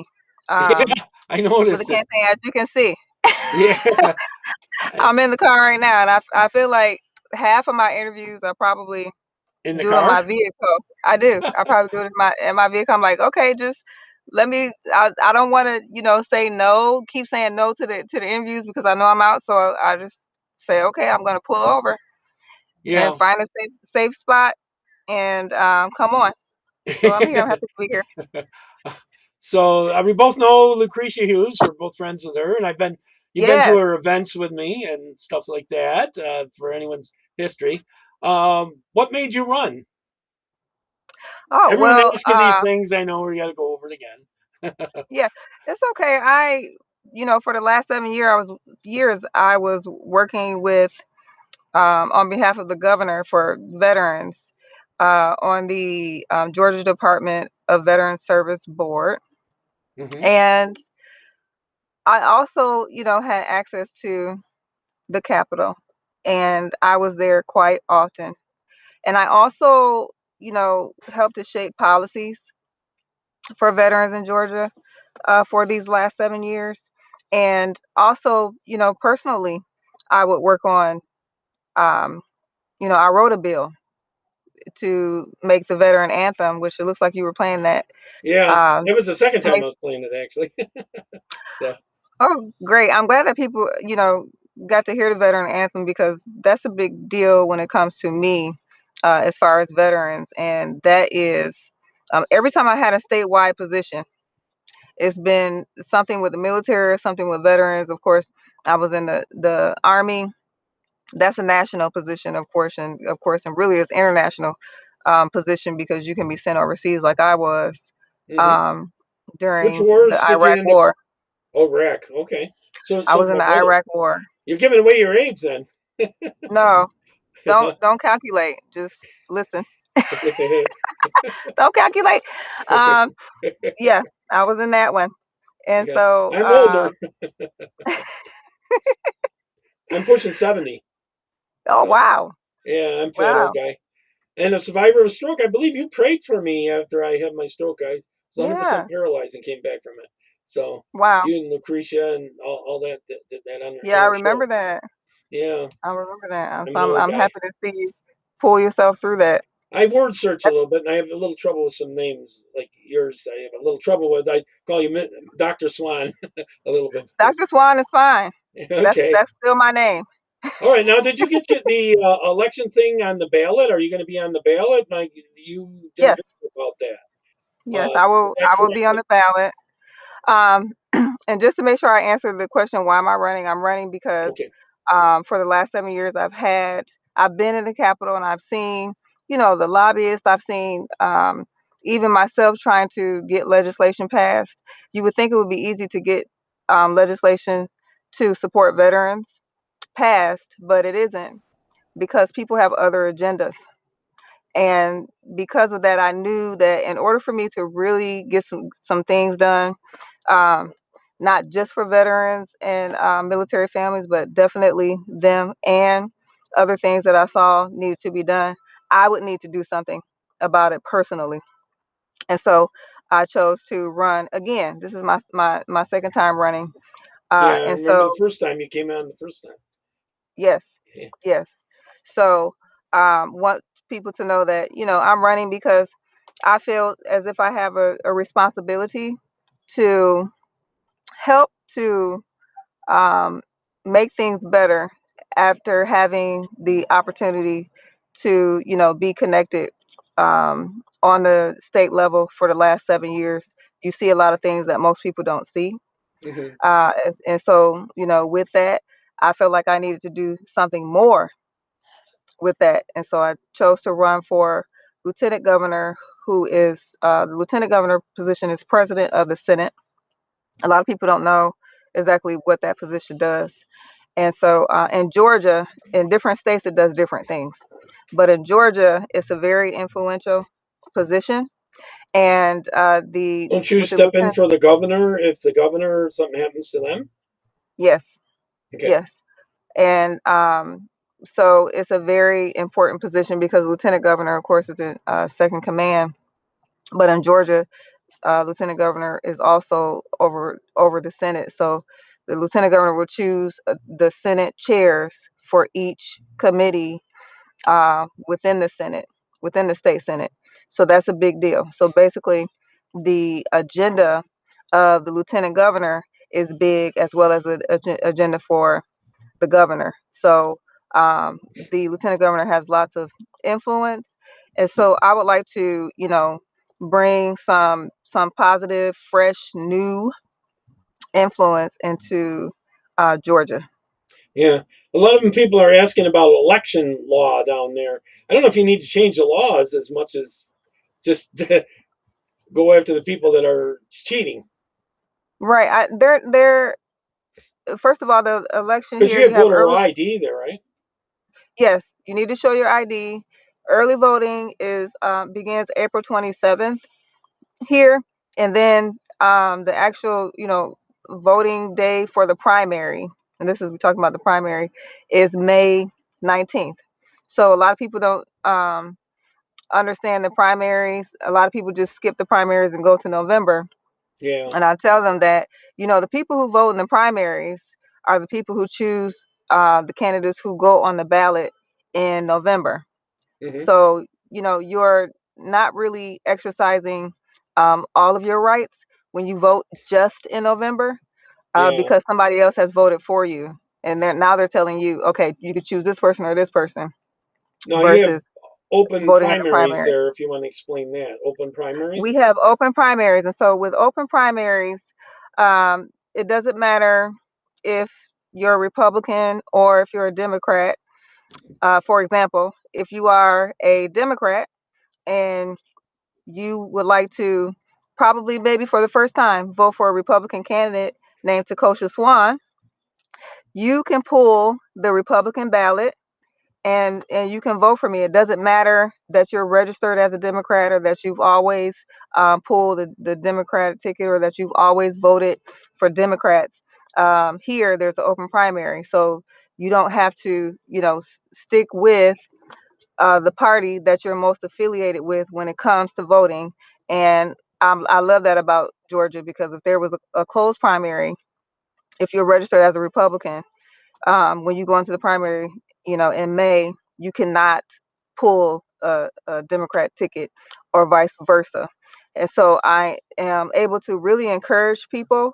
Yeah, I with the noticed it. campaign, as you can see. Yeah. I'm in the car right now, and I feel like half of my interviews are probably In the doing car? my vehicle. I do. I probably do it in my vehicle. I'm like, okay, just let me. I don't want to say no. Keep saying no to the interviews because I know I'm out. So I just say, okay, I'm gonna pull over and Yeah. find a safe spot and come on. So I'm here. I'm happy to be here. So we both know Lucretia Hughes. We're both friends with her, and you've been to Yes. her events with me and stuff like that. For anyone's history, what made you run? Oh Everyone well. asks you these things. I know we got to go over it again. Yeah, it's okay. For the last 7 years, I was working with on behalf of the governor for veterans on the Georgia Department of Veterans Service Board. Mm-hmm. And I also, had access to the Capitol, and I was there quite often. And I also, helped to shape policies for veterans in Georgia for these last 7 years. And also, personally, I would work on, um, I wrote a bill to make the veteran anthem, which it looks like you were playing that. Yeah, Um, it was the second to time make, I was playing it actually. So oh, great. I'm glad that people, got to hear the veteran anthem because that's a big deal when it comes to me as far as veterans. And that is every time I had a statewide position, it's been something with the military or something with veterans. Of course, I was in the Army. That's a national position, of course, and really it's international position because you can be sent overseas like I was hmm um, which during the wars did you Iraq end up? War. Oh, Iraq. Okay. So I so was in my the brother. Iraq War. You're giving away your age then. No, don't calculate. Just listen. Don't calculate. Um, yeah, I was in that one, and Yeah, so I'm older. I'm pushing 70. oh So wow, yeah, I'm a fat old wow, guy. And a survivor of a stroke. I believe you prayed for me after I had my stroke. I was yeah, 100% paralyzed and came back from it. So wow, you and Lucretia and all that did that yeah. on I our show. remember that. Yeah, I remember that. I'm So an I'm old I'm guy. happy to see you pull yourself through that. I word search a That's, little bit, and I have a little trouble with some names like yours. I have a little trouble with. I call you Dr. Swan a little bit because Dr. Swan is fine. That's okay. that's still my name. All right, now did you get the election thing on the ballot? Are you going to be on the ballot? Like you did a Yes, video about that. yes, Is that I will correct? be on the ballot. Um, and just to make sure I answer the question, why am I running? I'm running because Okay. for the last 7 years, I've been in the Capitol and I've seen, the lobbyists. I've seen even myself trying to get legislation passed. You would think it would be easy to get legislation to support veterans passed, but it isn't because people have other agendas. And because of that, I knew that in order for me to really get some things done, um, not just for veterans and military families, but definitely them and other things that I saw needed to be done, I would need to do something about it personally. And so I chose to run again. This is my second time running. Yeah, I And remember so the first time you came on the first time. yes, Yeah. yes. So want people to know that, I'm running because I feel as if I have a responsibility to help to um, make things better after having the opportunity to, be connected on the state level for the last 7 years. You see a lot of things that most people don't see. hmm And so, with that, I felt like I needed to do something more with that. And so I chose to run for lieutenant governor, who is the lieutenant governor position is president of the Senate. A lot of people don't know exactly what that position does. And so in Georgia, in different states, it does different things. But in Georgia, it's a very influential position. And Don't you with the step in lieutenant, for the governor if the governor something happens to them? yes, Okay. yes. And so it's a very important position because lieutenant governor, of course, is in second command. But in Georgia, lieutenant governor is also over the Senate. So the lieutenant governor will choose the Senate chairs for each committee within the Senate, within the state Senate. So that's a big deal. So basically, the agenda of the lieutenant governor is big, as well as an agenda for the governor. So the lieutenant governor has lots of influence, and so I would like to, bring some positive, fresh, new influence into Georgia. Yeah, a lot of them people are asking about election law down there. I don't know if you need to change the laws as much as just go after the people that are cheating. Right. They're first of all, the election Because here, you have you have voter early. ID there, right? Yes, you need to show your ID. Early voting is begins April 27th here, and then the actual, voting day for the primary, and this is we're talking about the primary, is May 19th. So a lot of people don't understand the primaries. A lot of people just skip the primaries and go to November. Yeah. And I tell them that, the people who vote in the primaries are the people who choose the candidates who go on the ballot in November. Mm-hmm. So, you're not really exercising all of your rights when you vote just in November Yeah. because somebody else has voted for you. And now they're telling you, okay, you could choose this person or this person Now you have versus open voting in the primaries primary. there. If you want to explain that, open We primaries. have open primaries. And so with open primaries, it doesn't matter if you're a Republican or if you're a Democrat. For example, if you are a Democrat and you would like to probably maybe for the first time vote for a Republican candidate named Takosha Swan, you can pull the Republican ballot and you can vote for me. It doesn't matter that you're registered as a Democrat or that you've always pulled the Democratic ticket or that you've always voted for Democrats. Here, there's an open primary, so you don't have to, stick with the party that you're most affiliated with when it comes to voting. And I love that about Georgia because if there was a closed primary, if you're registered as a Republican, when you go into the primary, in May, you cannot pull a Democrat ticket or vice versa. And so I am able to really encourage people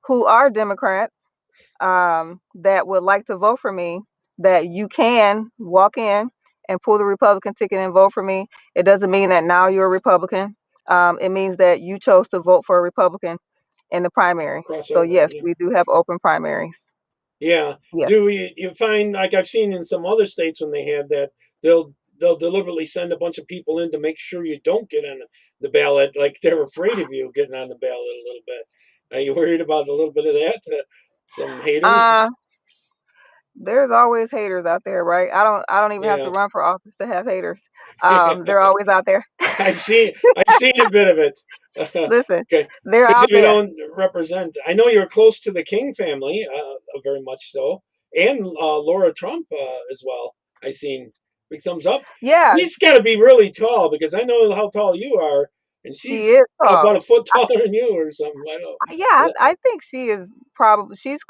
who are Democrats that would like to vote for me that you can walk in and pull the Republican ticket and vote for me. It doesn't mean that now you're a Republican. It means that you chose to vote for a Republican in the primary. So Crossover. yes, Yeah. we do have open primaries. Yeah. Yes. Do you find, like I've seen in some other states when they have that, they'll deliberately send a bunch of people in to make sure you don't get on the ballot, like they're afraid of you getting on the ballot a little bit. Are you worried about a little bit of that? Some haters? Uh, there's always haters out there, right? I don't even have Yeah. to run for office to have haters. They're always out there. I've seen a bit of it. Listen, Okay, they're because out if you there. don't represent, I know you're close to the King family, very much so, and Laura Trump as well. I seen big thumbs up. Yeah, She's got to be really tall because I know how tall you are, and she she's is tall. about a foot taller than you or something. I don't. Yeah, I think she is probably she's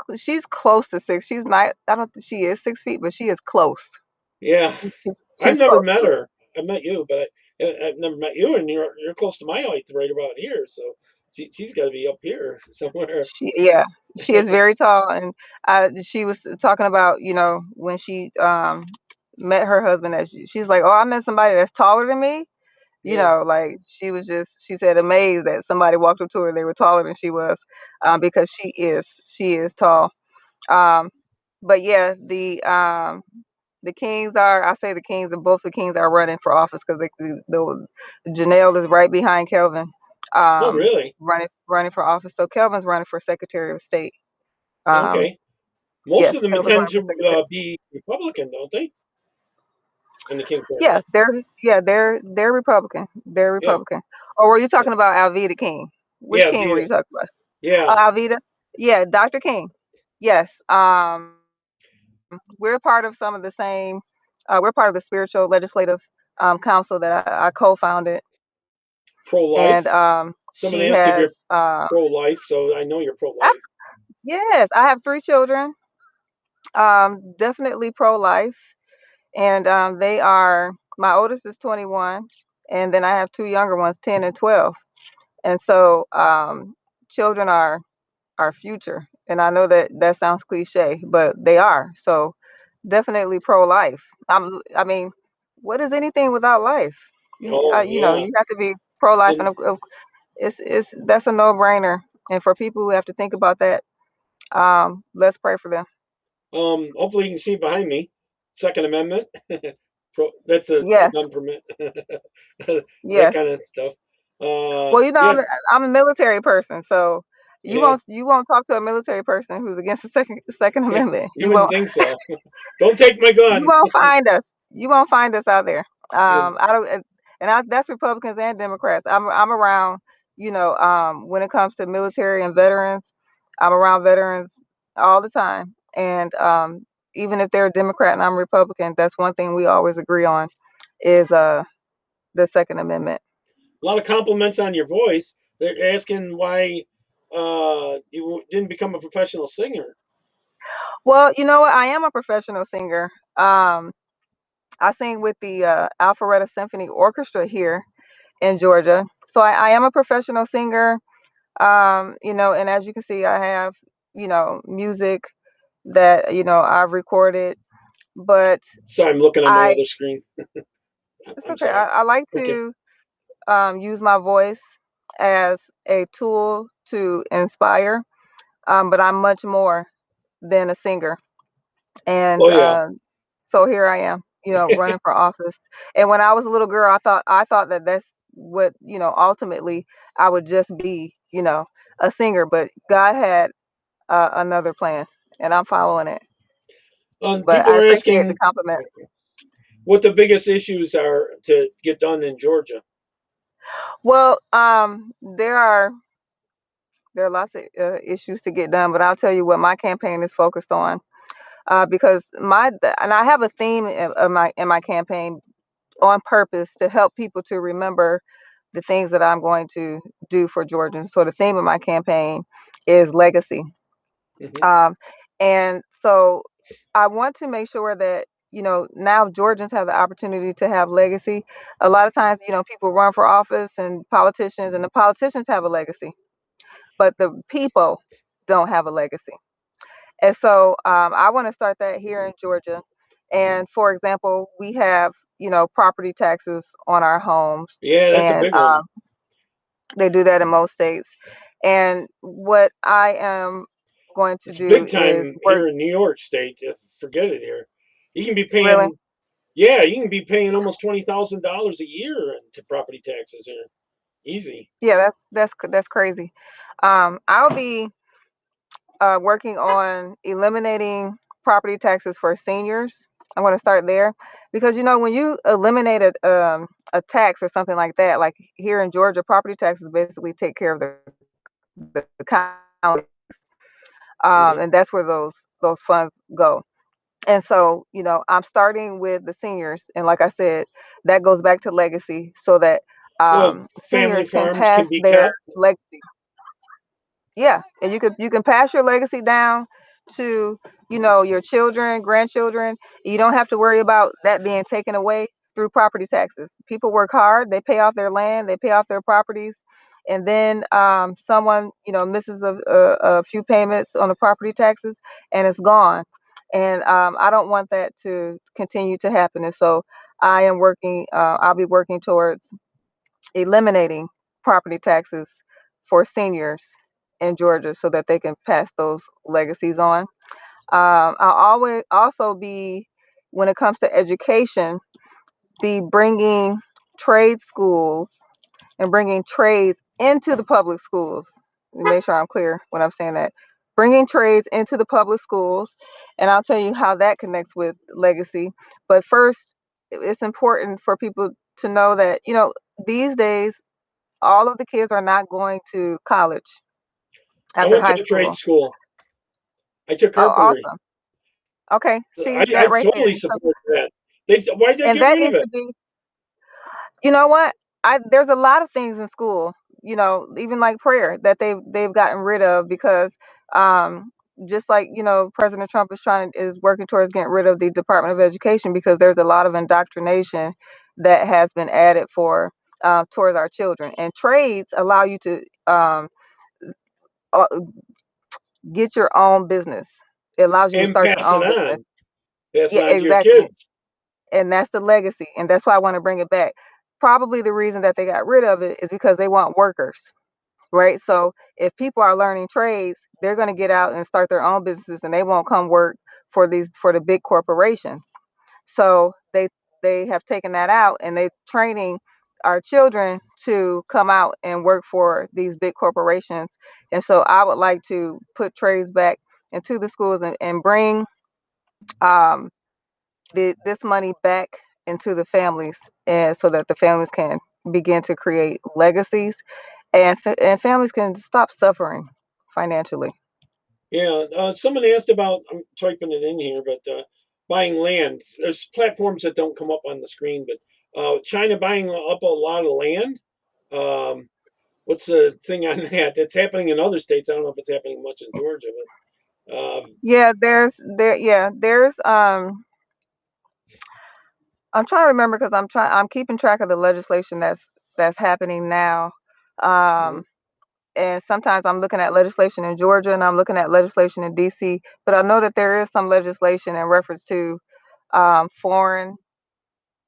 close to six. She's not. I don't think she is 6 feet, but she is close. Yeah, I've She's never close met to it. her. I've met you, but I've never met you, and you're close to my height, right about here. So she's got to be up here somewhere. Yeah, she is very tall, and she was talking about when she met her husband that she's like, oh, I met somebody that's taller than me. Yeah. Like she said amazed that somebody walked up to her, they were taller than she was, because she is tall. Um, but yeah, the Kings are, I say the Kings, and both the Kings are running for office because the Janelle is right behind Kelvin, Oh, really? running for office. So Kelvin's running for Secretary of State. Okay. Most Yes, of them Taylor's tend running for second to place. be Republican, don't they? In the King Yeah, primary. they're Republican. They're Yeah. Republican. Or were you talking about Alveda King? Which Yeah, King were Vita. you talking about? Yeah. Oh, Alveda. Yeah, Dr. King. Yes. We're part of some of the same. We're part of the spiritual legislative council that I co-founded, and Pro-life. Someone she asked if has. you're pro-life, so I know you're pro-life. Yes, I have 3 children. Definitely pro-life, and they are. My oldest is 21, and then I have 2 younger ones, 10 and 12. And so, children are our future, and I know that that sounds cliche, but they are. So, definitely pro-life. I mean, what is anything without life? Oh, yeah. You have to be pro-life, and And it's that's a no-brainer. And for people who have to think about that, let's pray for them. hopefully you can see behind me. Second Amendment. That's a Yes, gun permit. That yes. kind of stuff. Well, Yeah. I'm a military person, so Yeah. you won't talk to a military person who's against the Second Amendment. You wouldn't think so. Don't take my You gun. won't find us. You won't find us out there. And I don't, that's Republicans and Democrats. I'm around, when it comes to military and veterans, I'm around veterans all the time. And even if they're a Democrat and I'm Republican, that's one thing we always agree on is the Second Amendment. a lot of compliments on your voice. They're asking why you didn't become a professional singer. Well, you know what? I am a professional singer. I sing with the Alpharetta Symphony Orchestra here in Georgia. So I am a professional singer. And as you can see, I have, music that, I've recorded, but Sorry, I'm looking on my I, other screen. it's I'm okay. sorry. I like Okay. to use my voice as a tool to inspire, but I'm much more than a singer. And Oh yeah. so here I am, running for office. And when I was a little girl, I thought that that's what, ultimately I would just be, a singer. But God had another plan, and I'm following it. But People I are appreciate the asking compliment. what the biggest issues are to get done in Georgia. Well, there are lots of issues to get done, but I'll tell you what my campaign is focused on. Because and I have a theme in my campaign on purpose to help people to remember the things that I'm going to do for Georgians. So the theme of my campaign is legacy. Hmm. Um, and so I want to make sure that, now Georgians have the opportunity to have legacy. A lot of times, people run for office and the politicians have a legacy, but the people don't have a legacy. And so I want to start that here in Georgia. And for example, we have, property taxes on our homes, Yeah, that's a and big one. they do that in most states. And what I am going to It's do big is time work. here in New York State. Forget it here. You can be Really? paying. Yeah, you can be paying almost $20,000 a year into property taxes here. Easy. Yeah, that's crazy. I'll be working on eliminating property taxes for seniors. I'm going to start there because when you eliminate a tax or something like that, like here in Georgia, property taxes basically take care of the county, Hmm. and that's where those funds go. And so, I'm starting with the seniors, and like I said, that goes back to legacy, so that Well, family seniors can farms can pass be their kept. legacy. Yeah, and you can pass your legacy down to, your children, grandchildren. You don't have to worry about that being taken away through property taxes. People work hard, they pay off their land, they pay off their properties, and then someone, misses a few payments on the property taxes, and it's gone. And I don't want that to continue to happen. And so I'll be working towards eliminating property taxes for seniors in Georgia so that they can pass those legacies on. I'll always also be, when it comes to education, be bringing trade schools and bringing trades into the public schools. Let me make sure I'm clear when I'm saying that. bringing trades into the public schools, and I'll tell you how that connects with legacy. But first, it's important for people to know that, these days, all of the kids are not going to college I after went to high a trade school. school. I took Oh, carpentry. awesome. Okay, see I that right there. totally support that. Why'd they And get that rid of needs it? to be, you know what? There's a lot of things in school, even like prayer that they've gotten rid of because just like, President Trump is working towards getting rid of the Department of Education because there's a lot of indoctrination that has been added towards our children. And trades allow you to uh, get your own business. It allows you to And start your pass it own business. on. Pass Yeah, it on to your exactly. kids. And that's the legacy. And that's why I want to bring it back. Probably the reason that they got rid of it is because they want workers, right? So if people are learning trades, they're going to get out and start their own businesses and they won't come work for the big corporations. So they have taken that out and they're training our children to come out and work for these big corporations. And so I would like to put trades back into the schools and bring um, this money back into the families, and so that the families can begin to create legacies, and families can stop suffering financially. Yeah. Someone asked about, I'm typing it in here, but buying land. There's platforms that don't come up on the screen, but China buying up a lot of land. Um, what's the thing on that? That's happening in other states. I don't know if it's happening much in Georgia, but Yeah, there's I'm trying to remember because I'm keeping track of the legislation that's happening now. mhm. Um, and sometimes I'm looking at legislation in Georgia and I'm looking at legislation in DC, but I know that there is some legislation in reference to foreign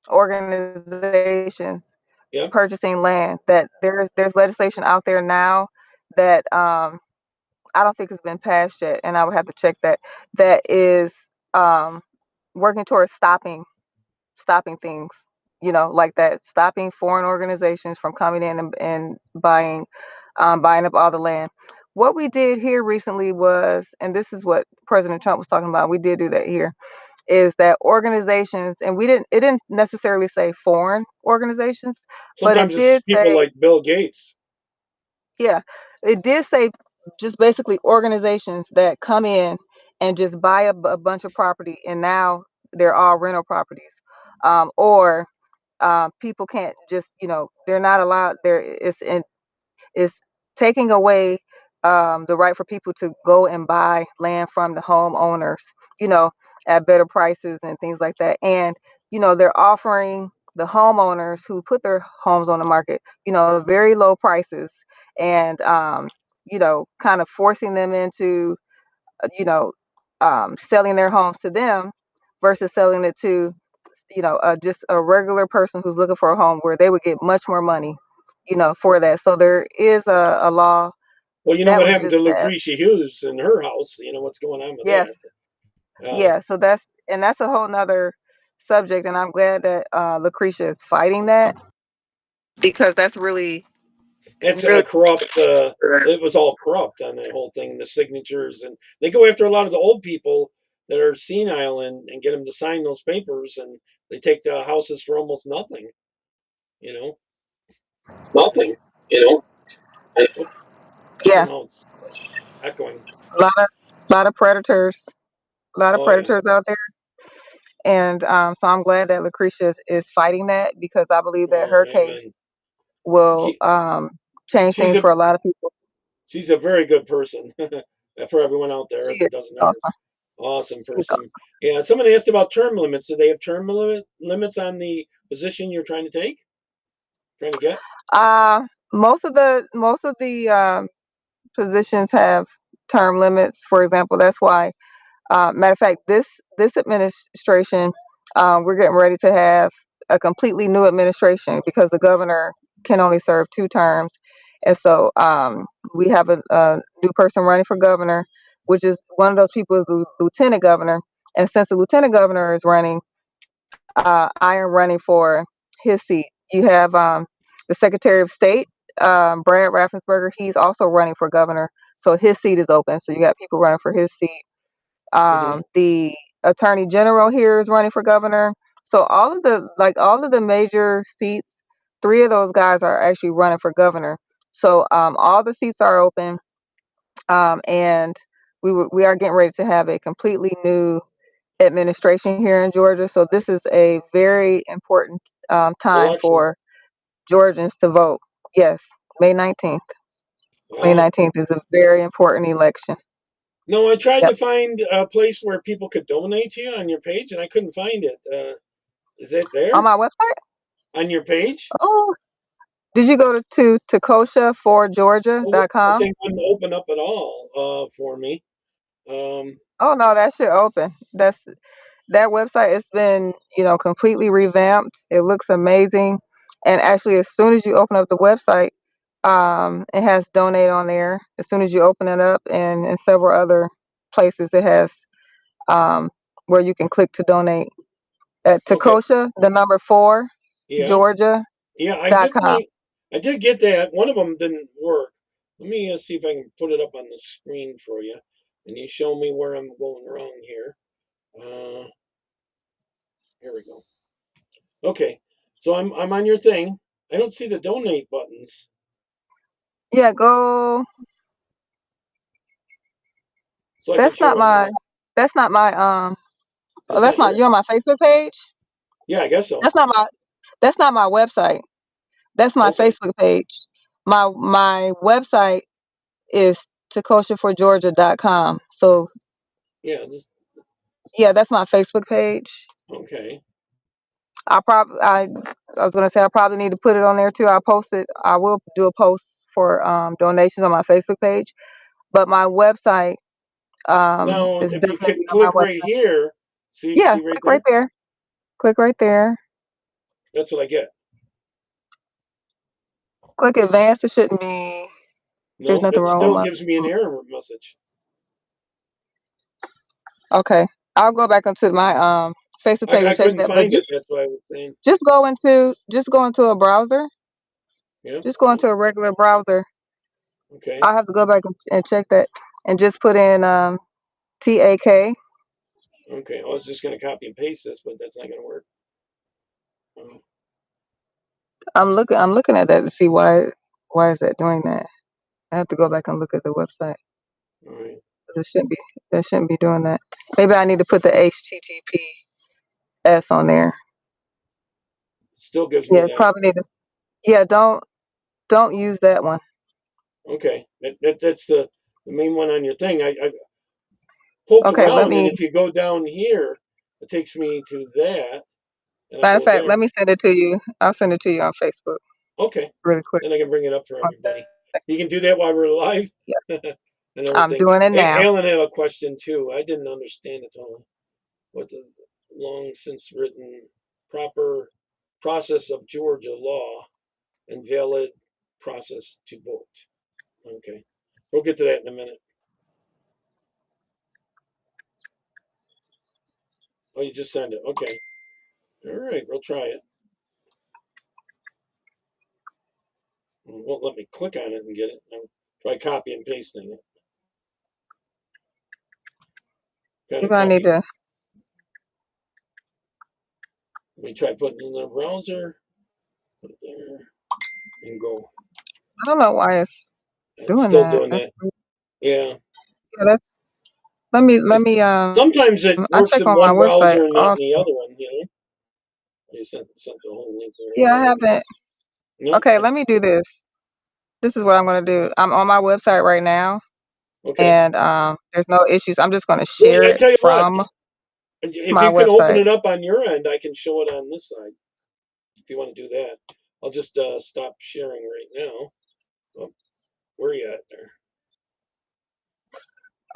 organizations Yeah. purchasing land. That there's legislation out there now that I don't think it's been passed yet, and I would have to check that. That is um, working towards stopping things, like that, stopping foreign organizations from coming in and buying up all the land. What we did here recently was, and this is what President Trump was talking about, we did do that here, is that organizations, and it didn't necessarily say foreign organizations, but it Sometimes it's did people say, like Bill Gates. yeah, it did say just basically organizations that come in and just buy a bunch of property, and now they're all rental properties, or people can't just, they're not allowed there. It's taking away the right for people to go and buy land from the homeowners, you know, at better prices and things like that. And, they're offering the homeowners who put their homes on the market, very low prices, and, kind of forcing them into, you know, selling their homes to them versus selling it to, just a regular person who's looking for a home where they would get much more money, for that. So there is a law Well, you know that what was happened to just passed. Lucretia Hughes and her house. You know what's going on with Yes, that. Uh, yeah. So that's a whole nother subject, and I'm glad that Lucretia is fighting that because that's really, it's really. a corrupt. It was all corrupt on that whole thing. The signatures, and they go after a lot of the old people that are senile and get them to sign those papers, and they take the houses for almost nothing. You know. And, Nothing, you know. And, oh, yeah, somehow it's echoing. a lot of predators, a lot of Oh yeah. predators out there. And so I'm glad that Lucretia is fighting that because I believe that Oh, her case amen. will She, change she's things a for a lot of people. she's a very good person. For everyone out there She is that doesn't know her. awesome. Awesome She is person. Yeah. Someone asked about term limits. Do they have term limits on the position you're trying to take? Trying to get? awesome. Most of the positions have term limits. For example, that's why. Matter of fact, this administration, we're getting ready to have a completely new administration because the governor can only serve 2 terms, and so we have a new person running for governor, which is one of those people is the lieutenant governor. And since the lieutenant governor is running, I am running for his seat. You have the Secretary of State Brad Raffensperger, he's also running for governor, so his seat is open. So you got people running for his seat. The attorney general here is running for governor. So all of the major seats, 3 of those guys are actually running for governor. So all the seats are open, and we are getting ready to have a completely new administration here in Georgia. So this is a very important time Election. for Georgians to vote. Yes, May 19th. May Wow. 19th is a very important election. No, I tried Yep. to find a place where people could donate to you on your page, and I couldn't find it. Is it there On my website? on your page? Oh, did you go to takoshaforgeorgia.com? Thing wouldn't open up at all for me. Oh no, that should open. That website has been, completely revamped. It looks amazing. And actually, as soon as you open up the website, it has donate on there. As soon as you open it up, and in several other places, it has where you can click to donate at Okay. Takosha, the number 4, Yeah. Georgia.com. Yeah, I did get that. One of them didn't work. Let me see if I can put it up on the screen for you, and you show me where I'm going wrong here. Here we go. Okay, so I'm on your thing. I don't see the donate buttons. Yeah, go. So I can That's show not them. my. That's not my. Oh, That's that's not not yours. you on my Facebook page. Yeah, I guess so. That's not my. That's not my website. That's my Okay. Facebook page. My website is takoshaforgeorgia.com. So Yeah. yeah, that's my Facebook page. Okay. I was gonna say I probably need to put it on there too. I will do a post for donations on my Facebook page, but my website Now, is if you definitely could on my click right website. here, Yeah, see right click right there. there. Click right there. That's what I get. Click advanced. It shouldn't be. There's No, nothing it wrong with still my. gives me an error message. Okay, I'll go back onto my Facebook page I and change couldn't that. But find it. That's why I was saying. just go into a browser. Yeah. Just go into a regular browser. Okay. I'll have to go back and check that, and just put in TAK. Okay. I was just going to copy and paste this, but that's not going to work. I'm looking at that to see why is that doing that. I have to go back and look at the website. All right. 'Cause that shouldn't be doing that. Maybe I need to put the HTTPS on there. Still gives me Yeah, it's that. probably need to. Yeah, don't use that one. Okay. That's the main one on your thing. I poked Okay, around, and if you go down here, it takes me to that, and I matter of go fact, there. let me send it to you. I'll send it to you on Facebook Okay. really quick. Then I can bring it up for 1 everybody. second. You can do that while we're live. Yeah, And I'm everything. doing it now. Alan had a question too. I didn't understand it totally. What the long since written proper process of Georgia law and valid process to vote. Okay. We'll get to that in a minute. Oh, you just send it. Okay. All right, we'll try it. It won't let me click on it and get it. I'll try copy and pasting it. Kind You're of gonna need copy. to. Let me try putting it in the browser. Put it there and go. I don't know why it's It's doing still that. doing that. Yeah. Yeah, that's. Let me. Sometimes it I works check in on my one website browser and not in the often. other one, you know? You sent the whole link there. Yeah, I haven't. No, Okay, let me do this. This is what I'm gonna do. I'm on my website right now, okay. and there's no issues. I'm just gonna Well, share I it tell you what, from if my you can open website. it up on your end, I can show it on this side. If you want to do that, I'll just stop sharing right now. Oh, where are you at there?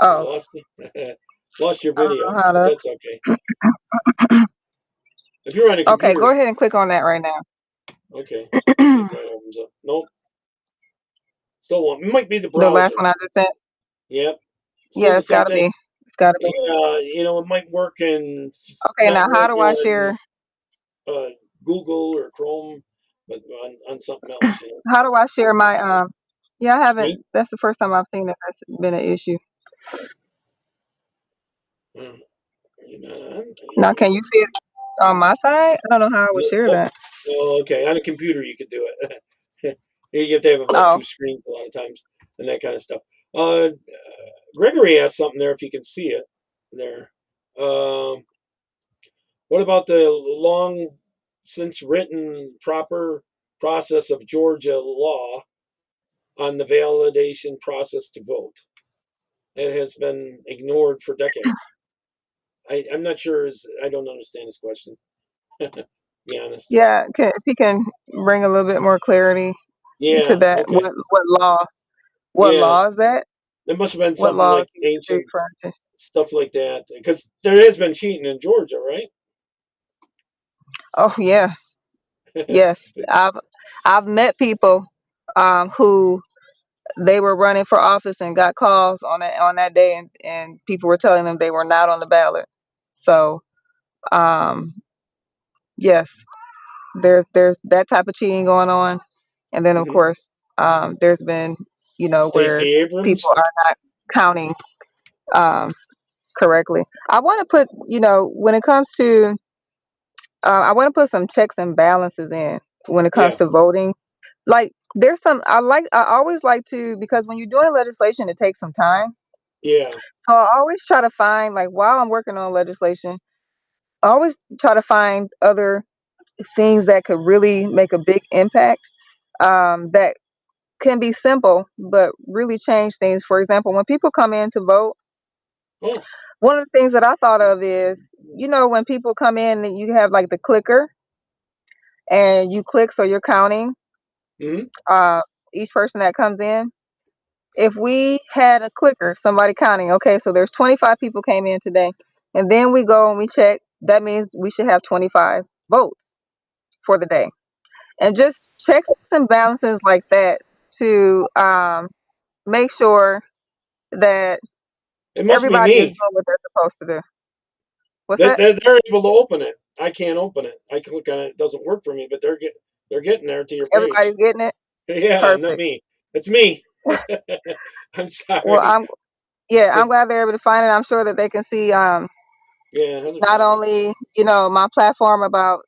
I Oh, lost you. Lost your I don't video, know how but to. that's okay. If you're on a Okay, go computer, ahead and click on that right now. okay. See if that opens up. Nope. Still won't. It might be the The last browser. one I just sent. Yep. Still Yeah, the it's same gotta thing. be. It's gotta be. It might work in Okay, not now how work do I in share? Google or Chrome. but on something else, you know. How do I share my Yeah, I Screen? haven't. That's the first time I've seen that. That's been an issue. You're not on? Now, can you see it on my side? I don't know how I would share Oh, that. oh, okay. On a computer, you could do it. You have to have like Oh, two screens a lot of times and that kind of stuff. Gregory asked something there if you can see it there. What about the long since written proper process of Georgia law on the validation process to vote? It has been ignored for decades. I'm not sure. I don't understand his question. To be honest. yeah. If you can bring a little bit more clarity to Yeah. that, Okay. what law? What Yeah. law is that? There must have been What something law like is he ancient referring to? stuff like that because there has been cheating in Georgia, right? Oh, yeah. Yes. I've met people who they were running for office and got calls on that day, and people were telling them they were not on the ballot. So, um, yes, there's that type of cheating going on, and then of Hmm. course, there's been where Stacey people Abrams. are not counting um, correctly. I want to put when it comes to I want to put some checks and balances in when it comes Yeah. to voting. Like there's some I always like to, because when you're doing legislation, it takes some time. Yeah. So I always try to find, like, while I'm working on legislation, I always try to find other things that could really make a big impact, that can be simple but really change things. For example, when people come in to vote, Oh. one of the things that I thought of is, when people come in and you have like the clicker and you click, so you're counting Hmm. uh, each person that comes in. If we had a clicker, somebody counting, okay, so there's 25 people came in today, and then we go and we check, that means we should have 25 votes for the day. And just checks and balances like that to make sure that It must be everybody is me. doing what they're supposed to do. What's That that? they're able to open it. I can't open it. I click on it. It doesn't work for me, but they're getting there to your page. Everybody's getting it? Yeah, not Perfect. me. It's me. I'm Well, sorry. I'm glad they're able to find it. I'm sure that they can see Yeah, not 100%. only my platform about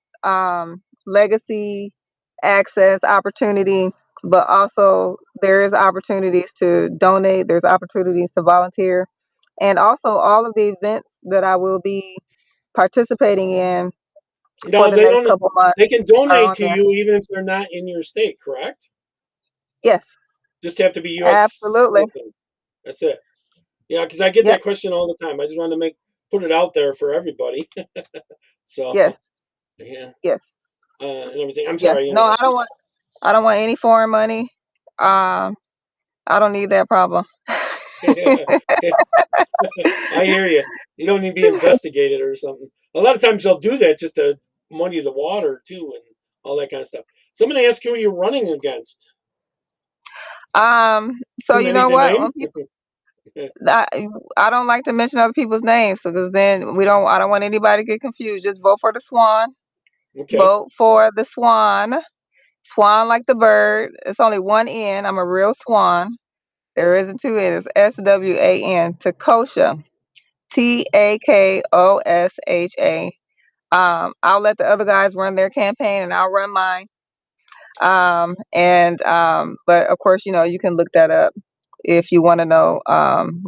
legacy, access, opportunity, but also there is opportunities to donate, there's opportunities to volunteer, and also all of the events that I will be participating in for No, the they next don't. couple months They can are donate on to there. you even if they're not in your state, correct? Yes, Just have to be U.S. absolutely. citizen. That's it. Yeah, because I get Yep. that question all the time. I just want to put it out there for everybody. So Yes. yeah, Yes. and everything. I'm Yeah. sorry, I No, I don't interrupted. want I don't want any foreign money. Um, I don't need that problem. I hear you. You don't need to be investigated or something. A lot of times they'll do that just to muddy the water too, and all that kind of stuff. So I'm going to ask you who you're running against. So Too you many know to what? name. When people, I don't like to mention other people's names, so because then I don't want anybody to get confused. Just vote for the Swan. Okay. Vote for the Swan. Swan like the bird. It's only one N. I'm a real swan. There isn't two N's. SWAN. Takosha. Takosha. I'll let the other guys run their campaign, and I'll run mine. But of course, you can look that up if you want to know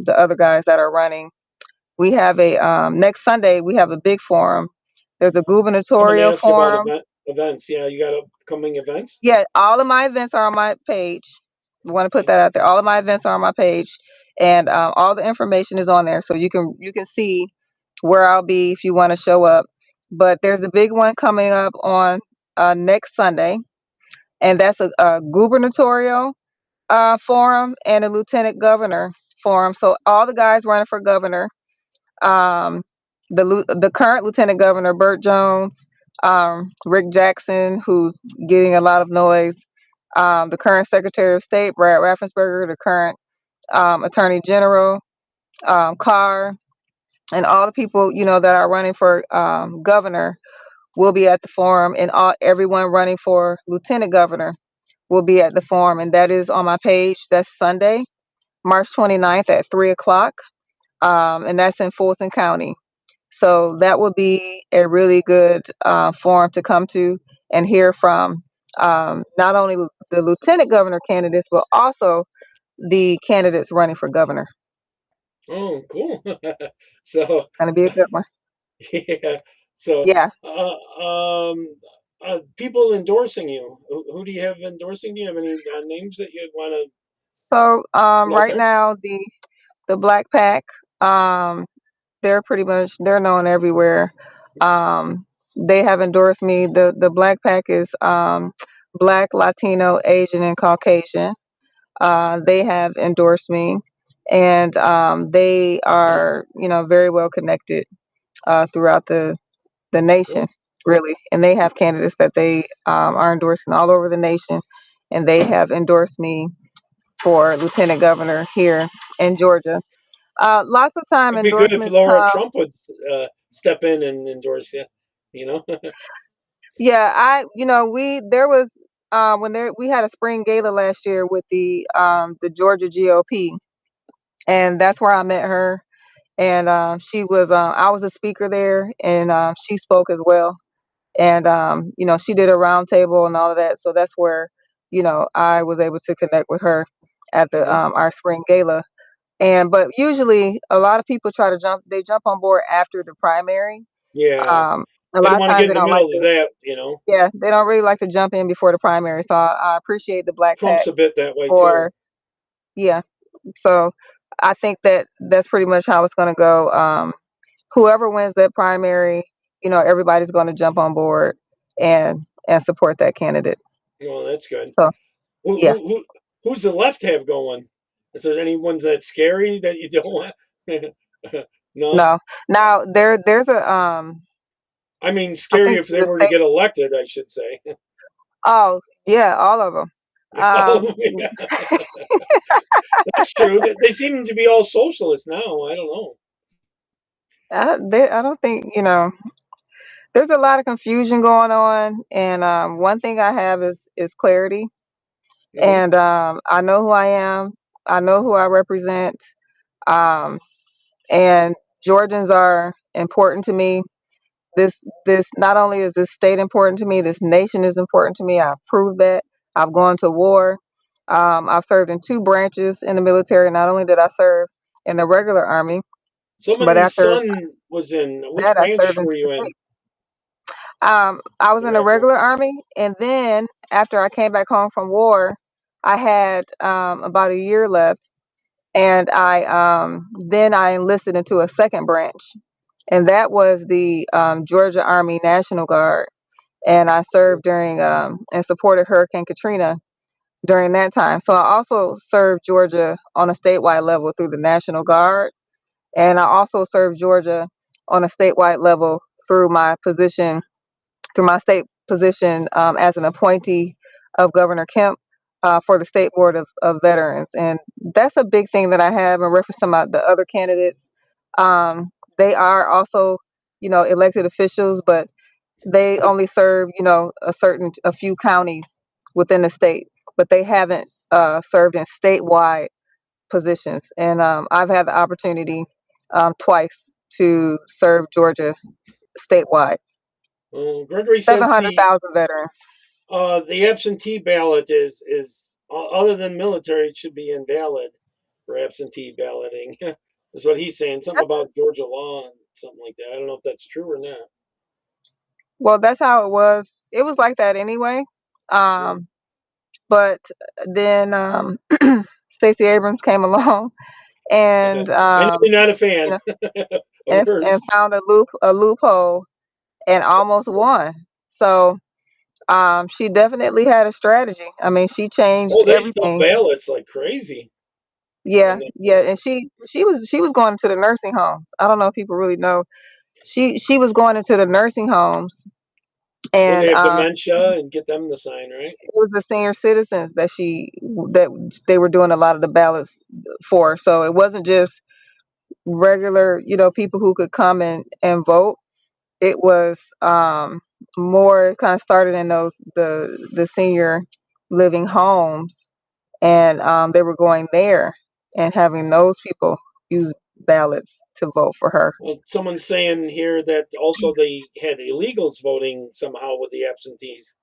the other guys that are running. We have a next Sunday. We have a big forum. There's a Someone gubernatorial asked you about forum. events. Yeah, you got upcoming events. Yeah, all of my events are on my page. I want to put Okay. that out there. All of my events are on my page, and all the information is on there, so you can see where I'll be if you want to show up. But there's a big one coming up on next Sunday, and that's a gubernatorial forum and a lieutenant governor forum. So all the guys running for governor, um, the current lieutenant governor Burt Jones, Rick Jackson, who's getting a lot of noise, the current Secretary of State Brad Raffensperger, the current Attorney General Carr, and all the people that are running for governor. will be at the forum, and everyone running for lieutenant governor will be at the forum, and that is on my page. That's Sunday, March 29th at 3 o'clock, and that's in Fulton County. So that will be a really good forum to come to and hear from not only the lieutenant governor candidates, but also the candidates running for governor. Oh, cool. So It's going to be a good one. yeah. So Yeah. people endorsing you. Who do you have endorsing? Do you have any names that you'd want to So put out right there? now the Black Pack, they're known everywhere. They have endorsed me. The Black Pack is Black, Latino, Asian, and Caucasian. They have endorsed me, and they are very well connected throughout the nation, Cool. really. And they have candidates that they are endorsing all over the nation, and they have endorsed me for lieutenant governor here in Georgia. Lots of time It'd be good if endorsements Laura come. Trump would step in and endorse you. You know. Yeah, there was we had a spring gala last year with the Georgia GOP, and that's where I met her. And she was I was a speaker there, and she spoke as well. And she did a round table and all of that. So that's where I was able to connect with her at the Mhm. our spring gala. But usually a lot of people jump on board after the primary. Yeah. A They lot don't of want to times get they in the don't like middle of to. that. You know. Yeah, they don't really like to jump in before the primary. So I appreciate the Black Trump's Pack a bit that way too. for. Yeah. So I think that that's pretty much how it's going to go. Whoever wins that primary, everybody's going to jump on board and support that candidate. Well, that's good. So Who, yeah. who, who, who's the left have going? Is there any ones that's scary that you don't want? No, No. Now there's a I mean I scary think if they the were to state. get elected. I should say. Oh yeah, all of them. Oh, yeah. That's true. They seem to be all socialists now. I don't know. I don't think there's a lot of confusion going on, and one thing I have is clarity, Hmm. and I know who I am. I know who I represent, um, and Georgians are important to me. This not only is this state important to me, this nation is important to me. I've proved that. I've gone to war. I've served in two branches in the military. Not only did I serve in the regular army, but Somebody's after son was in. Which that, I branch served in were you specific. in? I was in the Iraq War. regular army, and then after I came back home from war, I had about a year left, and I enlisted into a second branch, and that was the Georgia Army National Guard, and I served during and supported Hurricane Katrina during that time. So I also served Georgia on a statewide level through the National Guard, and I also served Georgia on a statewide level through my position through my state position as an appointee of Governor Kemp for the State Board of Veterans. And that's a big thing that I have in reference to the other candidates. They are also, elected officials, but they only serve, a few counties within the state, but they haven't served in statewide positions. And I've had the opportunity twice to serve Georgia statewide. Gregory says 700,000 veterans. the absentee ballot is other than military, it should be invalid for absentee balloting. Is what he's saying. Something about Georgia law and something like that. I don't know if that's true or not. Well, that's how it was. It was like that anyway. Mm. But then Stacey Abrams came along and I know you're not a fan you know of and hers. found a loophole and almost won. So she definitely had a strategy. I mean, she changed Oh, they sell everything. ballots like crazy Yeah, on that yeah, thing. and she was going into the nursing homes. I don't know if people really know. She was going into the nursing homes, Where they and have dementia and get them to sign, right? it was the senior citizens that they were doing a lot of the ballots for. So it wasn't just regular, people who could come and vote. It was more kind of started in those the senior living homes, and they were going there and having those people use ballots to vote for her. Well, someone's saying here that also they had illegals voting somehow with the absentees.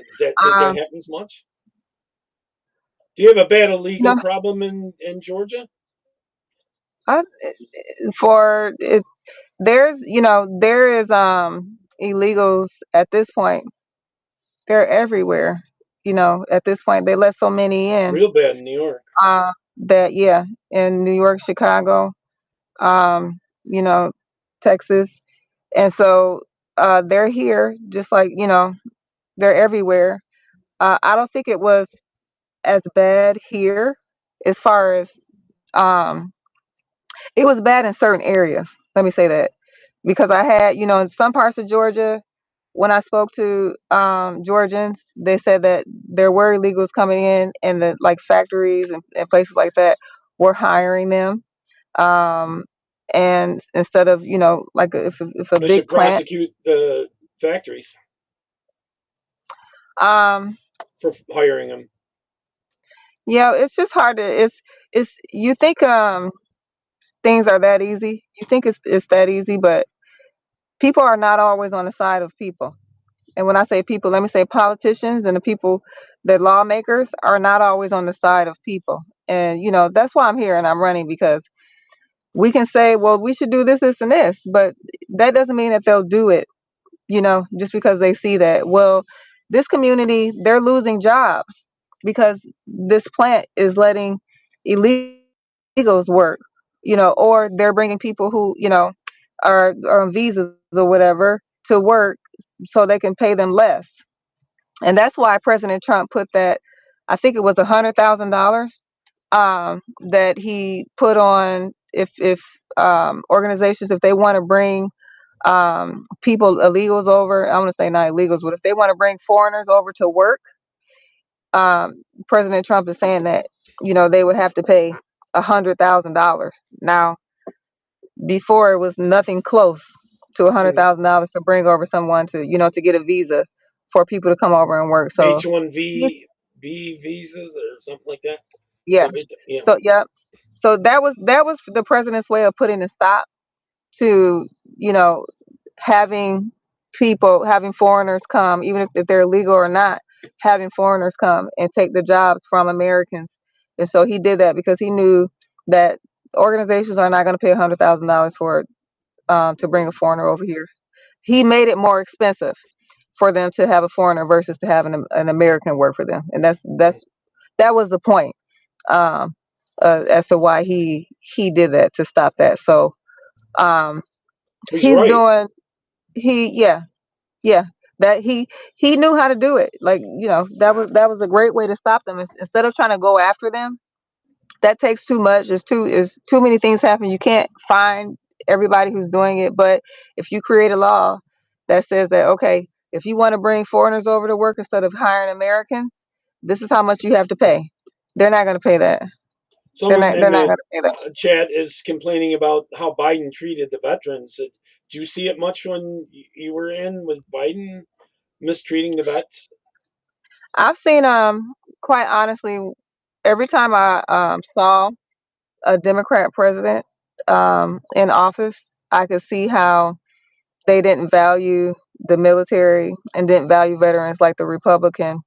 Does that think that Um, happens much? Do you have a bad you know, illegal problem in Georgia? I, for it, there's there is illegals at this point. They're everywhere. At this point, they let so many in. Real bad in New York. That yeah, in New York, Chicago, you know, Texas, and so they're here, just like they're everywhere. I don't think it was as bad here, as far as um, it was bad in certain areas. Let me say that, because I had in some parts of Georgia, when I spoke to Georgians, they said that there were illegals coming in, and the like factories and places like that were hiring them. Um, and instead of like if a They big should plant, prosecute the factories um, for hiring them. yeah, it's just hard to it's you think things are that easy. You think it's that easy, but people are not always on the side of people. And when I say people, let me say politicians and the people that lawmakers are not always on the side of people. And that's why I'm here and I'm running, because we can say, well, we should do this, this, and this, but that doesn't mean that they'll do it, just because they see that. Well, this community, they're losing jobs because this plant is letting illegals work, or they're bringing people who, are on visas or whatever to work so they can pay them less. And that's why President Trump put that, I think it was $100,000 that he put on, if organizations, if they want to bring people, illegals over. I want to say not illegals, but if they want to bring foreigners over to work, President Trump is saying that they would have to pay $100,000. Now, before, it was nothing close to $100,000 to bring over someone to get a visa for people to come over and work. So H-1B visas or something like that. yeah, Yeah. so yeah, so that was the president's way of putting a stop to you know having foreigners come, even if they're illegal or not, having foreigners come and take the jobs from Americans. And so he did that because he knew that organizations are not going to pay $100,000 for to bring a foreigner over here. He made it more expensive for them to have a foreigner versus to have an American work for them, and that was the point, um, as to why he did that, to stop that. So um, He's he's right. doing he yeah, that he knew how to do it. Like that was a great way to stop them. Instead of trying to go after them, that takes too much. Is too many things happen. You can't find everybody who's doing it. But if you create a law that says that, okay, if you want to bring foreigners over to work instead of hiring Americans, this is how much you have to pay. They're not going to pay that. They're Someone not. in They're not the going to pay that. chat is complaining about how Biden treated the veterans. Do you see it much when you were in with Biden mistreating the vets? I've seen quite honestly, every time I saw a Democrat president in office, I could see how they didn't value the military and didn't value veterans like the Republican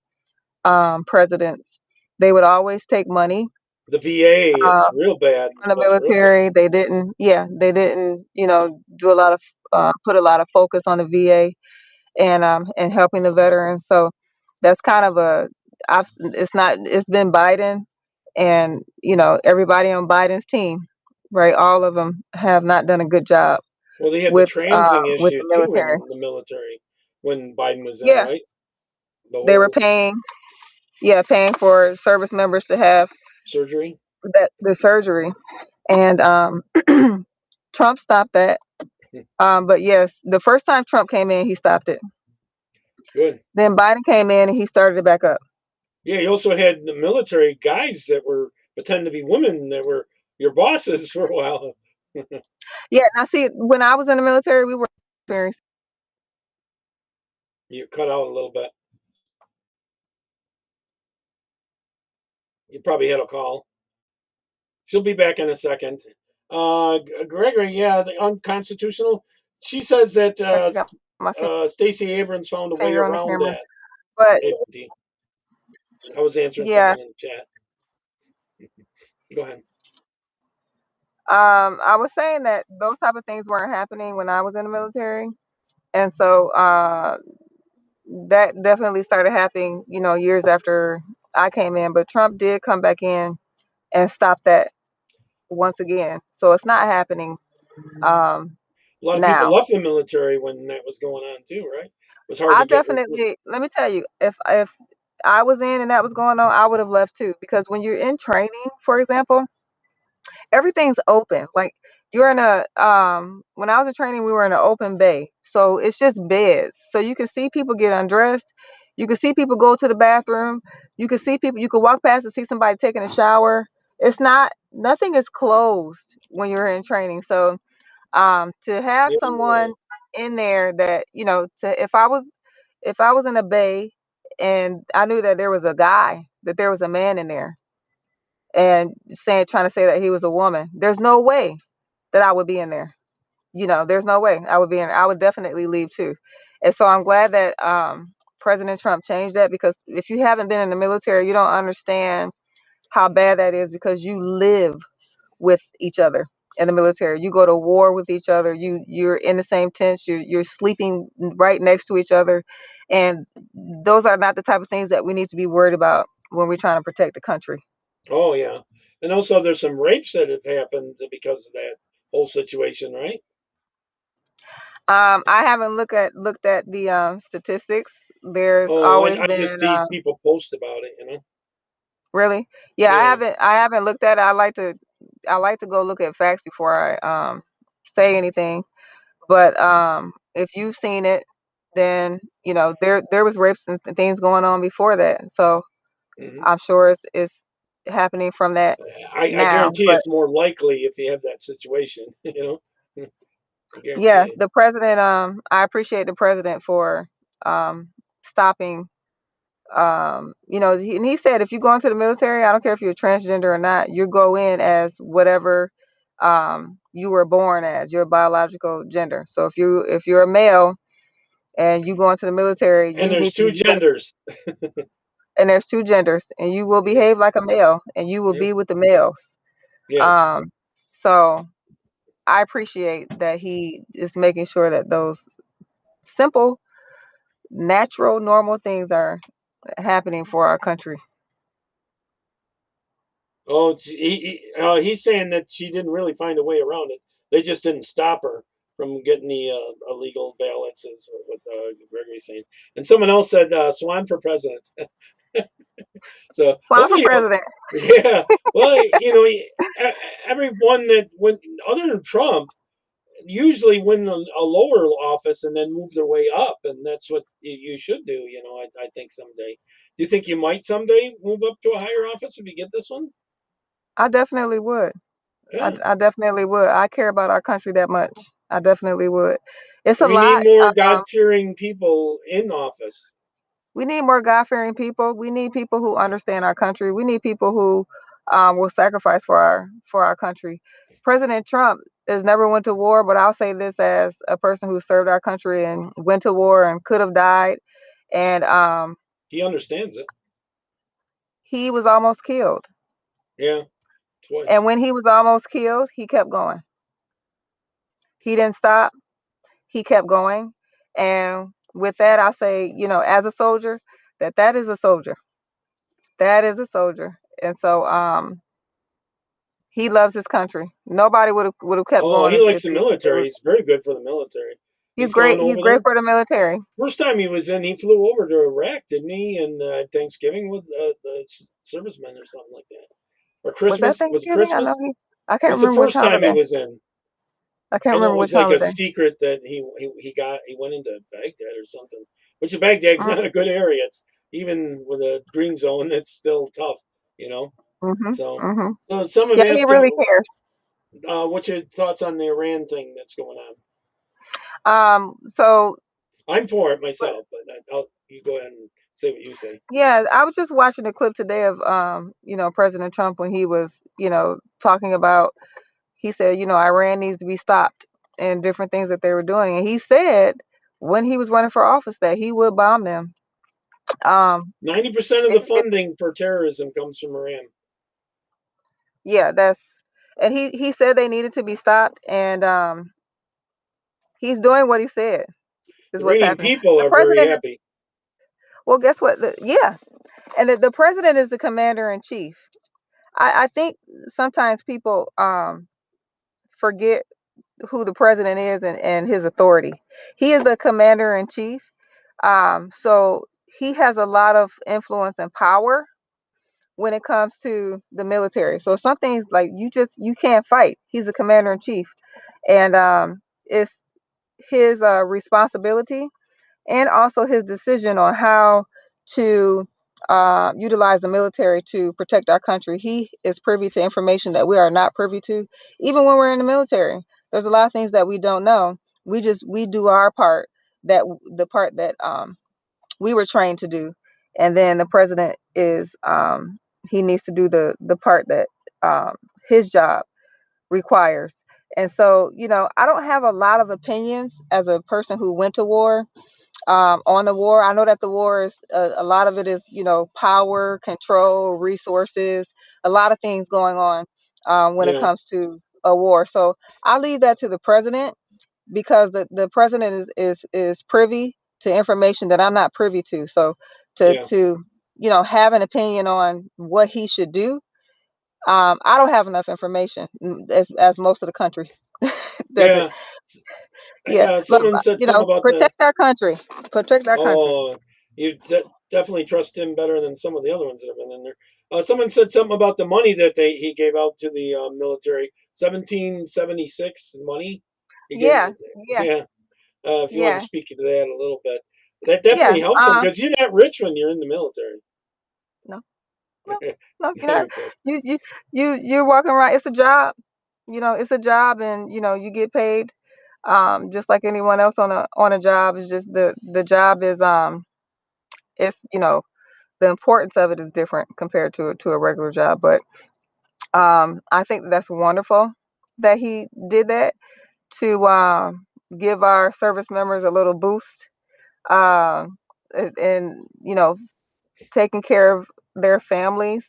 presidents. They would always take money The VA uh, is real bad. from the Was real bad. military. They didn't, do a lot of, put a lot of focus on the VA and helping the veterans. So that's kind of it's been Biden and, everybody on Biden's team, right? All of them have not done a good job Well, they had the with transing with issue the too military. in the military when Biden was in, Yeah, right? The they were whole paying for service members to have surgery. the surgery, and Trump stopped that. But yes, the first time Trump came in, he stopped it. Good. Then Biden came in and he started it back up. Yeah, you also had the military guys that were pretend to be women that were your bosses for a while. Yeah, now see, when I was in the military, we were experiencing You cut out a little bit. You probably had a call. She'll be back in a second. Gregory, yeah, the unconstitutional. She says that I got my Stacey Abrams found a way finger on the around camera. that. But I was answering yeah, something in the chat. Go ahead. I was saying that those type of things weren't happening when I was in the military, and so that definitely started happening, years after I came in. But Trump did come back in and stop that once again. So it's not happening A lot of people now. left the military when that was going on too, right? It was hard I to get. definitely, let me tell you, if I was in and that was going on, I would have left too. Because when you're in training, for example, everything's open. Like you're in a when I was in training, we were in an open bay. So it's just beds. So you can see people get undressed. You can see people go to the bathroom. You can see people, you can walk past and see somebody taking a shower. It's not, nothing is closed when you're in training. So to have Yeah, someone in there that, to if I was in a bay and I knew that there was a guy, that there was a man in there and trying to say that he was a woman, there's no way that I would be in there. There's no way I would be in there. I would definitely leave too. And so I'm glad that President Trump changed that, because if you haven't been in the military, you don't understand how bad that is, because you live with each other in the military. You go to war with each other. You're in the same tents. You're sleeping right next to each other, and those are not the type of things that we need to be worried about when we're trying to protect the country. Oh yeah, and also there's some rapes that have happened because of that whole situation, right? I haven't looked at the statistics. There's Oh, always I just been see people post about it, really, yeah. Yeah. I haven't looked at it. I like to go look at facts before I say anything. But if you've seen it, then there was rapes and things going on before that. So Hmm. I'm sure it's happening from that I now. guarantee But it's more likely if you have that situation, I yeah, guarantee it. the president. I appreciate the president for stopping. And he said if you go into the military, I don't care if you're transgender or not, you go in as whatever you were born as, your biological gender. So if you're a male and you go into the military, And you there's need to two genders. and there's two genders, and you will Yeah. behave like a male, and you will Yeah. be with the males. Yeah. So I appreciate that he is making sure that those simple, natural, normal things are happening for our country. Oh, he's saying that she didn't really find a way around it. They just didn't stop her from getting the illegal ballots, is what Gregory's saying. And someone else said Swan for president. So Swan for hopefully, president. yeah. Well, everyone that went other than Trump usually win a lower office and then move their way up, and that's what you should do. I think someday. Do you think you might someday move up to a higher office if you get this one? I definitely would. Yeah. I definitely would. I care about our country that much. I definitely would. It's a We need lot. more God-fearing people in office. We need more God-fearing people. We need people who understand our country. We need people who will sacrifice for our country. President Trump has never went to war, but I'll say this as a person who served our country and went to war and could have died, and He understands it. he was almost killed. Yeah, And twice. when he was almost killed, he kept going. He didn't stop. He kept going. And with that, I say, as a soldier, that is a soldier. That is a soldier. And so he loves his country. Nobody would have kept Oh, going he likes if the they military. was. He's very good for the military. He's He's great. gone He's over great there. for the military. First time he was in, he flew over to Iraq, didn't he? And Thanksgiving with the servicemen or something like that, or Was that Christmas? Was it Thanksgiving? Christmas? I It can't was the remember which first time he holiday. was in. I can't I know remember it which was like a holiday. secret that he went into Baghdad or something. Which Baghdad's not a good area. It's even with a green zone, it's still tough. You know. Mhm. So, Mhm. so someone Yeah, he asked him, really cares. "What's your thoughts on the Iran thing that's going on?" So I'm for it myself, but you go ahead and say what you say. Yeah, I was just watching a clip today of President Trump when he was, talking about, he said, Iran needs to be stopped and different things that they were doing. And he said when he was running for office that he would bomb them. 90% of the funding for terrorism comes from Iran. Yeah, and he said they needed to be stopped, and he's doing what he said is what's Iranian happening. people The are very president is, happy. well, guess what? Yeah, and the president is the commander in chief. I think sometimes people forget who the president is and his authority. He is the commander in chief. So he has a lot of influence and power when it comes to the military. So some things like you can't fight. He's a commander in chief, and it's his responsibility and also his decision on how to utilize the military to protect our country. He is privy to information that we are not privy to, even when we're in the military. There's a lot of things that we don't know. We do our part, the part that we were trained to do, and then the president is he needs to do the part that his job requires. And so, I don't have a lot of opinions as a person who went to war, on the war. I know that the war is a lot of it is, power, control, resources, a lot of things going on when it Yeah. comes to a war. So I leave that to the president, because the president is privy to information that I'm not privy to. So to Yeah. to have an opinion on what he should do, I don't have enough information, as most of the country doesn't. Yeah. Yeah, but Someone said something about the. protect our country. Protect our country. Oh, you definitely trust him better than some of the other ones that have been in there. Someone said something about the money that he gave out to the military. 1776 money. He gave. Yeah, yeah, Yeah. If you want to yeah, speak to that a little bit, that yeah. definitely helps them because you're not rich when you're in the military. No, no, no. You're I'm not. impressed. You're walking around. It's a job. It's a job, and you get paid, just like anyone else on a job. It's just the job is it's the importance of it is different compared to a regular job. But I think that's wonderful that he did that to give our service members a little boost, um, and taking care of their families.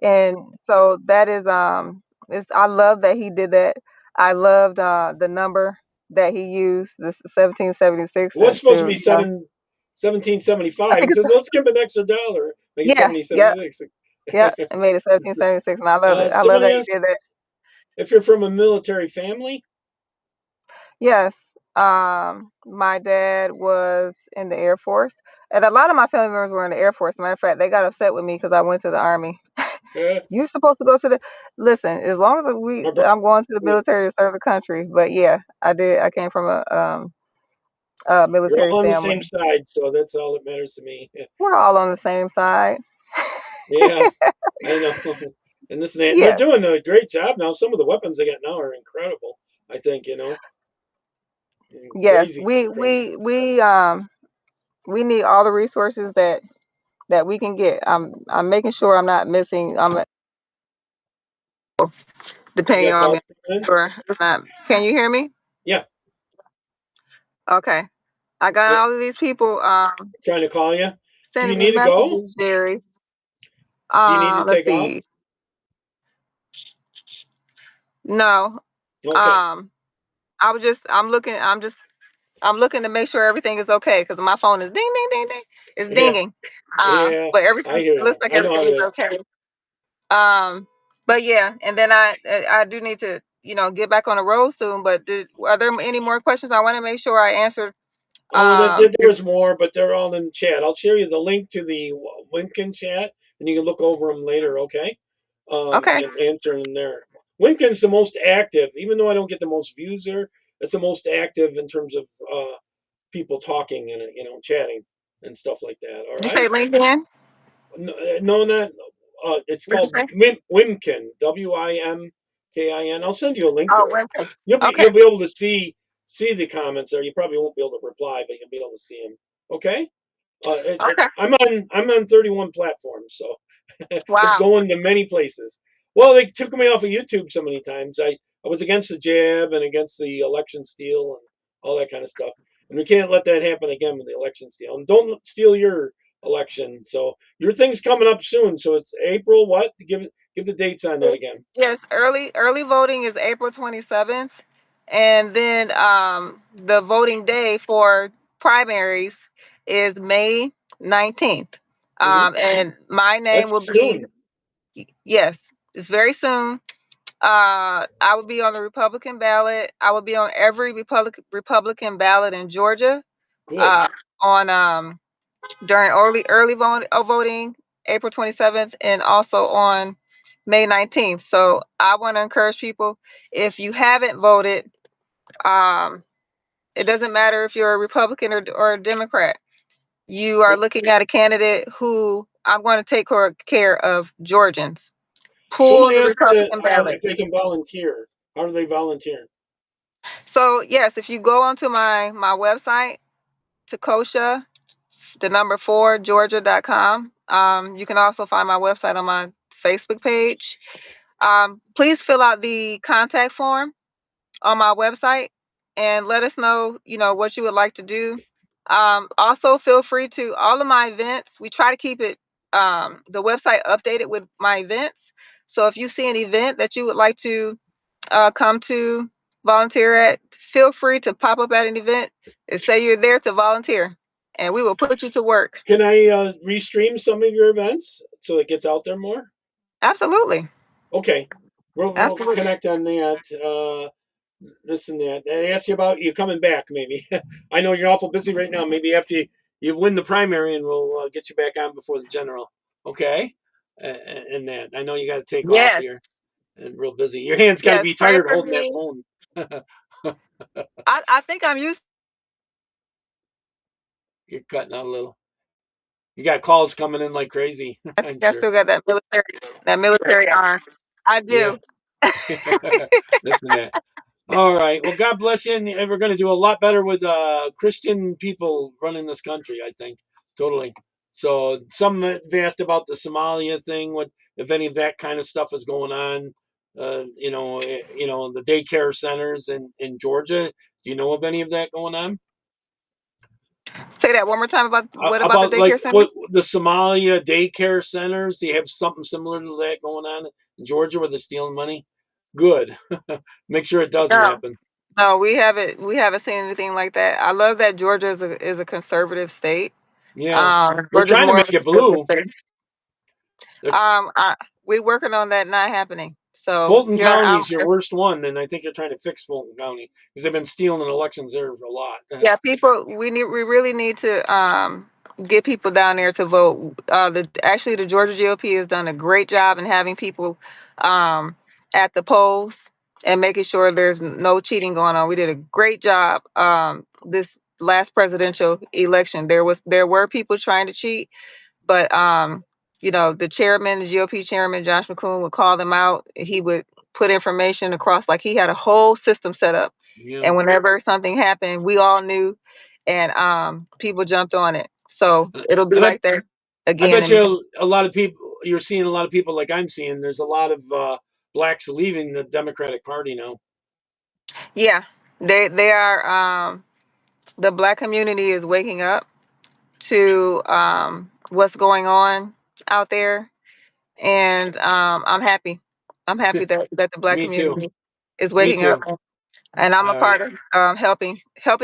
And so that is I love that he did that. I loved the number that he used, this It 1776, was as supposed to to be I 1775. He think it's says, let's give him an extra dollar, make it yeah, yep, 1776. yep. It made it 1776, and I love it. I love Somebody that he asked did that. if you're from a military family. Yes, my dad was in the Air Force, and a lot of my family members were in the Air Force. As a matter of fact, they got upset with me because I went to the Army. You're supposed to go to the listen. As long as My brother, I'm going to the military to serve the country. But yeah, I did. I came from a you're military all on the family. same side, so that's all that matters to me. We're all on the same side. Yeah, I know. And this and that. And they're Yes, doing a great job now. Some of the weapons they got now are incredible. I think, yes. crazy. We need all the resources that we can get. I'm making sure I'm not missing. I'm You depending got on me. calls coming in? Sure. Can you hear me? Yeah. Okay. I got all of these people Trying to call you. Do you sending me need to go? messages, Jerry. Do you need to Let's take off? see. No. Okay. Um, I'm looking to make sure everything is okay because my phone is ding ding ding ding. It's Yeah. dinging. Yeah. But I everything hear looks you. like I know how everything it is is. okay. But yeah, and then I do need to, get back on the road soon. But are there any more questions? I want to make sure I answered. Oh, there was more, but they're all in the chat. I'll share you the link to the Winkin chat, and you can look over them later, okay? Okay. And answer in there. Winkin's the most active, even though I don't get the most views there. It's the most active in terms of people talking and chatting and stuff like that. All Did you say right? LinkedIn? No, not. It's What'd you called say? Wimkin, Wimkin. I'll send you a link to Oh, it. website. You'll be Okay. able to see see the comments there. You probably won't be able to reply, but you'll be able to see them. Okay. Okay. I'm on 31 platforms, so it's Wow. going to many places. Well, they took me off of YouTube so many times. I was against the jab and against the election steal and all that kind of stuff. And we can't let that happen again with the election steal. And don't steal your election. So your thing's coming up soon. So it's April what? Give the dates on that again. Yes, early voting is April 27th, and then the voting day for primaries is May 19th. And my name That's will be, soon. yes, it's very soon. I will be on the Republican ballot. I will be on every Republican ballot in Georgia. Good. On during early voting, April 27th, and also on May 19th. So I want to encourage people, if you haven't voted, it doesn't matter if you're a Republican or a Democrat. You are looking at a candidate who I'm going to take care of Georgians. Pull Somebody the asked Republican ballot. if they can volunteer. How do they volunteer? So yes, if you go onto my website, Takosha, the number 4 Georgia.com. You can also find my website on my Facebook page. Please fill out the contact form on my website and let us know, what you would like to do. Also, feel free to all of my events. We try to keep it the website updated with my events. So if you see an event that you would like to come to volunteer at, feel free to pop up at an event and say you're there to volunteer, and we will put you to work. Can I restream some of your events so it gets out there more? Absolutely. Okay, we'll Absolutely. connect on that. This and that. I asked you about you coming back. Maybe I know you're awful busy right now. Maybe after you win the primary, and we'll get you back on before the general. Okay, and that I know you got to take off Yes. here and real busy. Your hands got to Yes. be Pray tired for holding that me. phone. I think I'm used. You're cutting out a little. You got calls coming in like crazy. I I'm think I sure. still got that military arm. I Yeah. do. This and that. All right. Well, God bless you. And we're going to do a lot better with Christian people running this country, I think. Totally. So some have asked about the Somalia thing, what if any of that kind of stuff is going on. The daycare centers in Georgia. Do you know of any of that going on? Say that one more time about what about the About like daycare what centers? the Somalia daycare centers? Do you have something similar to that going on in Georgia where they're stealing money? Good. Make sure it doesn't No. happen. No, we haven't seen anything like that. I love that Georgia is a conservative state. Yeah. They're Georgia's trying to more of make a it conservative blue. state. They're, We're working on that not happening. So Fulton here County I'm is your worst one, and I think you're trying to fix Fulton County because they've been stealing elections there a lot. Yeah, people, we really need to get people down there to vote. The Georgia GOP has done a great job in having people um at the polls and making sure there's no cheating going on. We did a great job this last presidential election. There were people trying to cheat, but the chairman, the GOP chairman, Josh McCoon, would call them out. He would put information across, like he had a whole system set up. Yeah. And whenever something happened, we all knew, and people jumped on it. So it'll be And like that I again. bet And you a lot of people, you're seeing a lot of people like I'm seeing. There's a lot of blacks leaving the Democratic Party now. yeah, they are. The black community is waking up to what's going on out there, and I'm happy. I'm happy that the black Me too. community is Me waking up, too. and I'm a All right. part of helping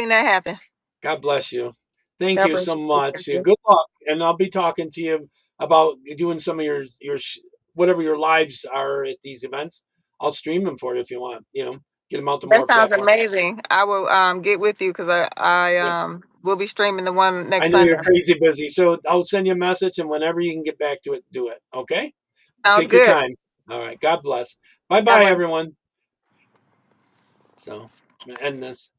that happen. God bless you. Thank God you bless so you. much. Good luck, and I'll be talking to you about doing some of your whatever your lives are at these events. I'll stream them for you if you want. Get them out to That more sounds platforms. amazing. I will get with you because I Yep. will be streaming the one I next know you're Sunday. crazy busy, so I'll send you a message, and whenever you can get back to it, do it. Okay? Sounds Take your good. time. All right. God bless. Bye God bye, bless. everyone. So I'm gonna end this.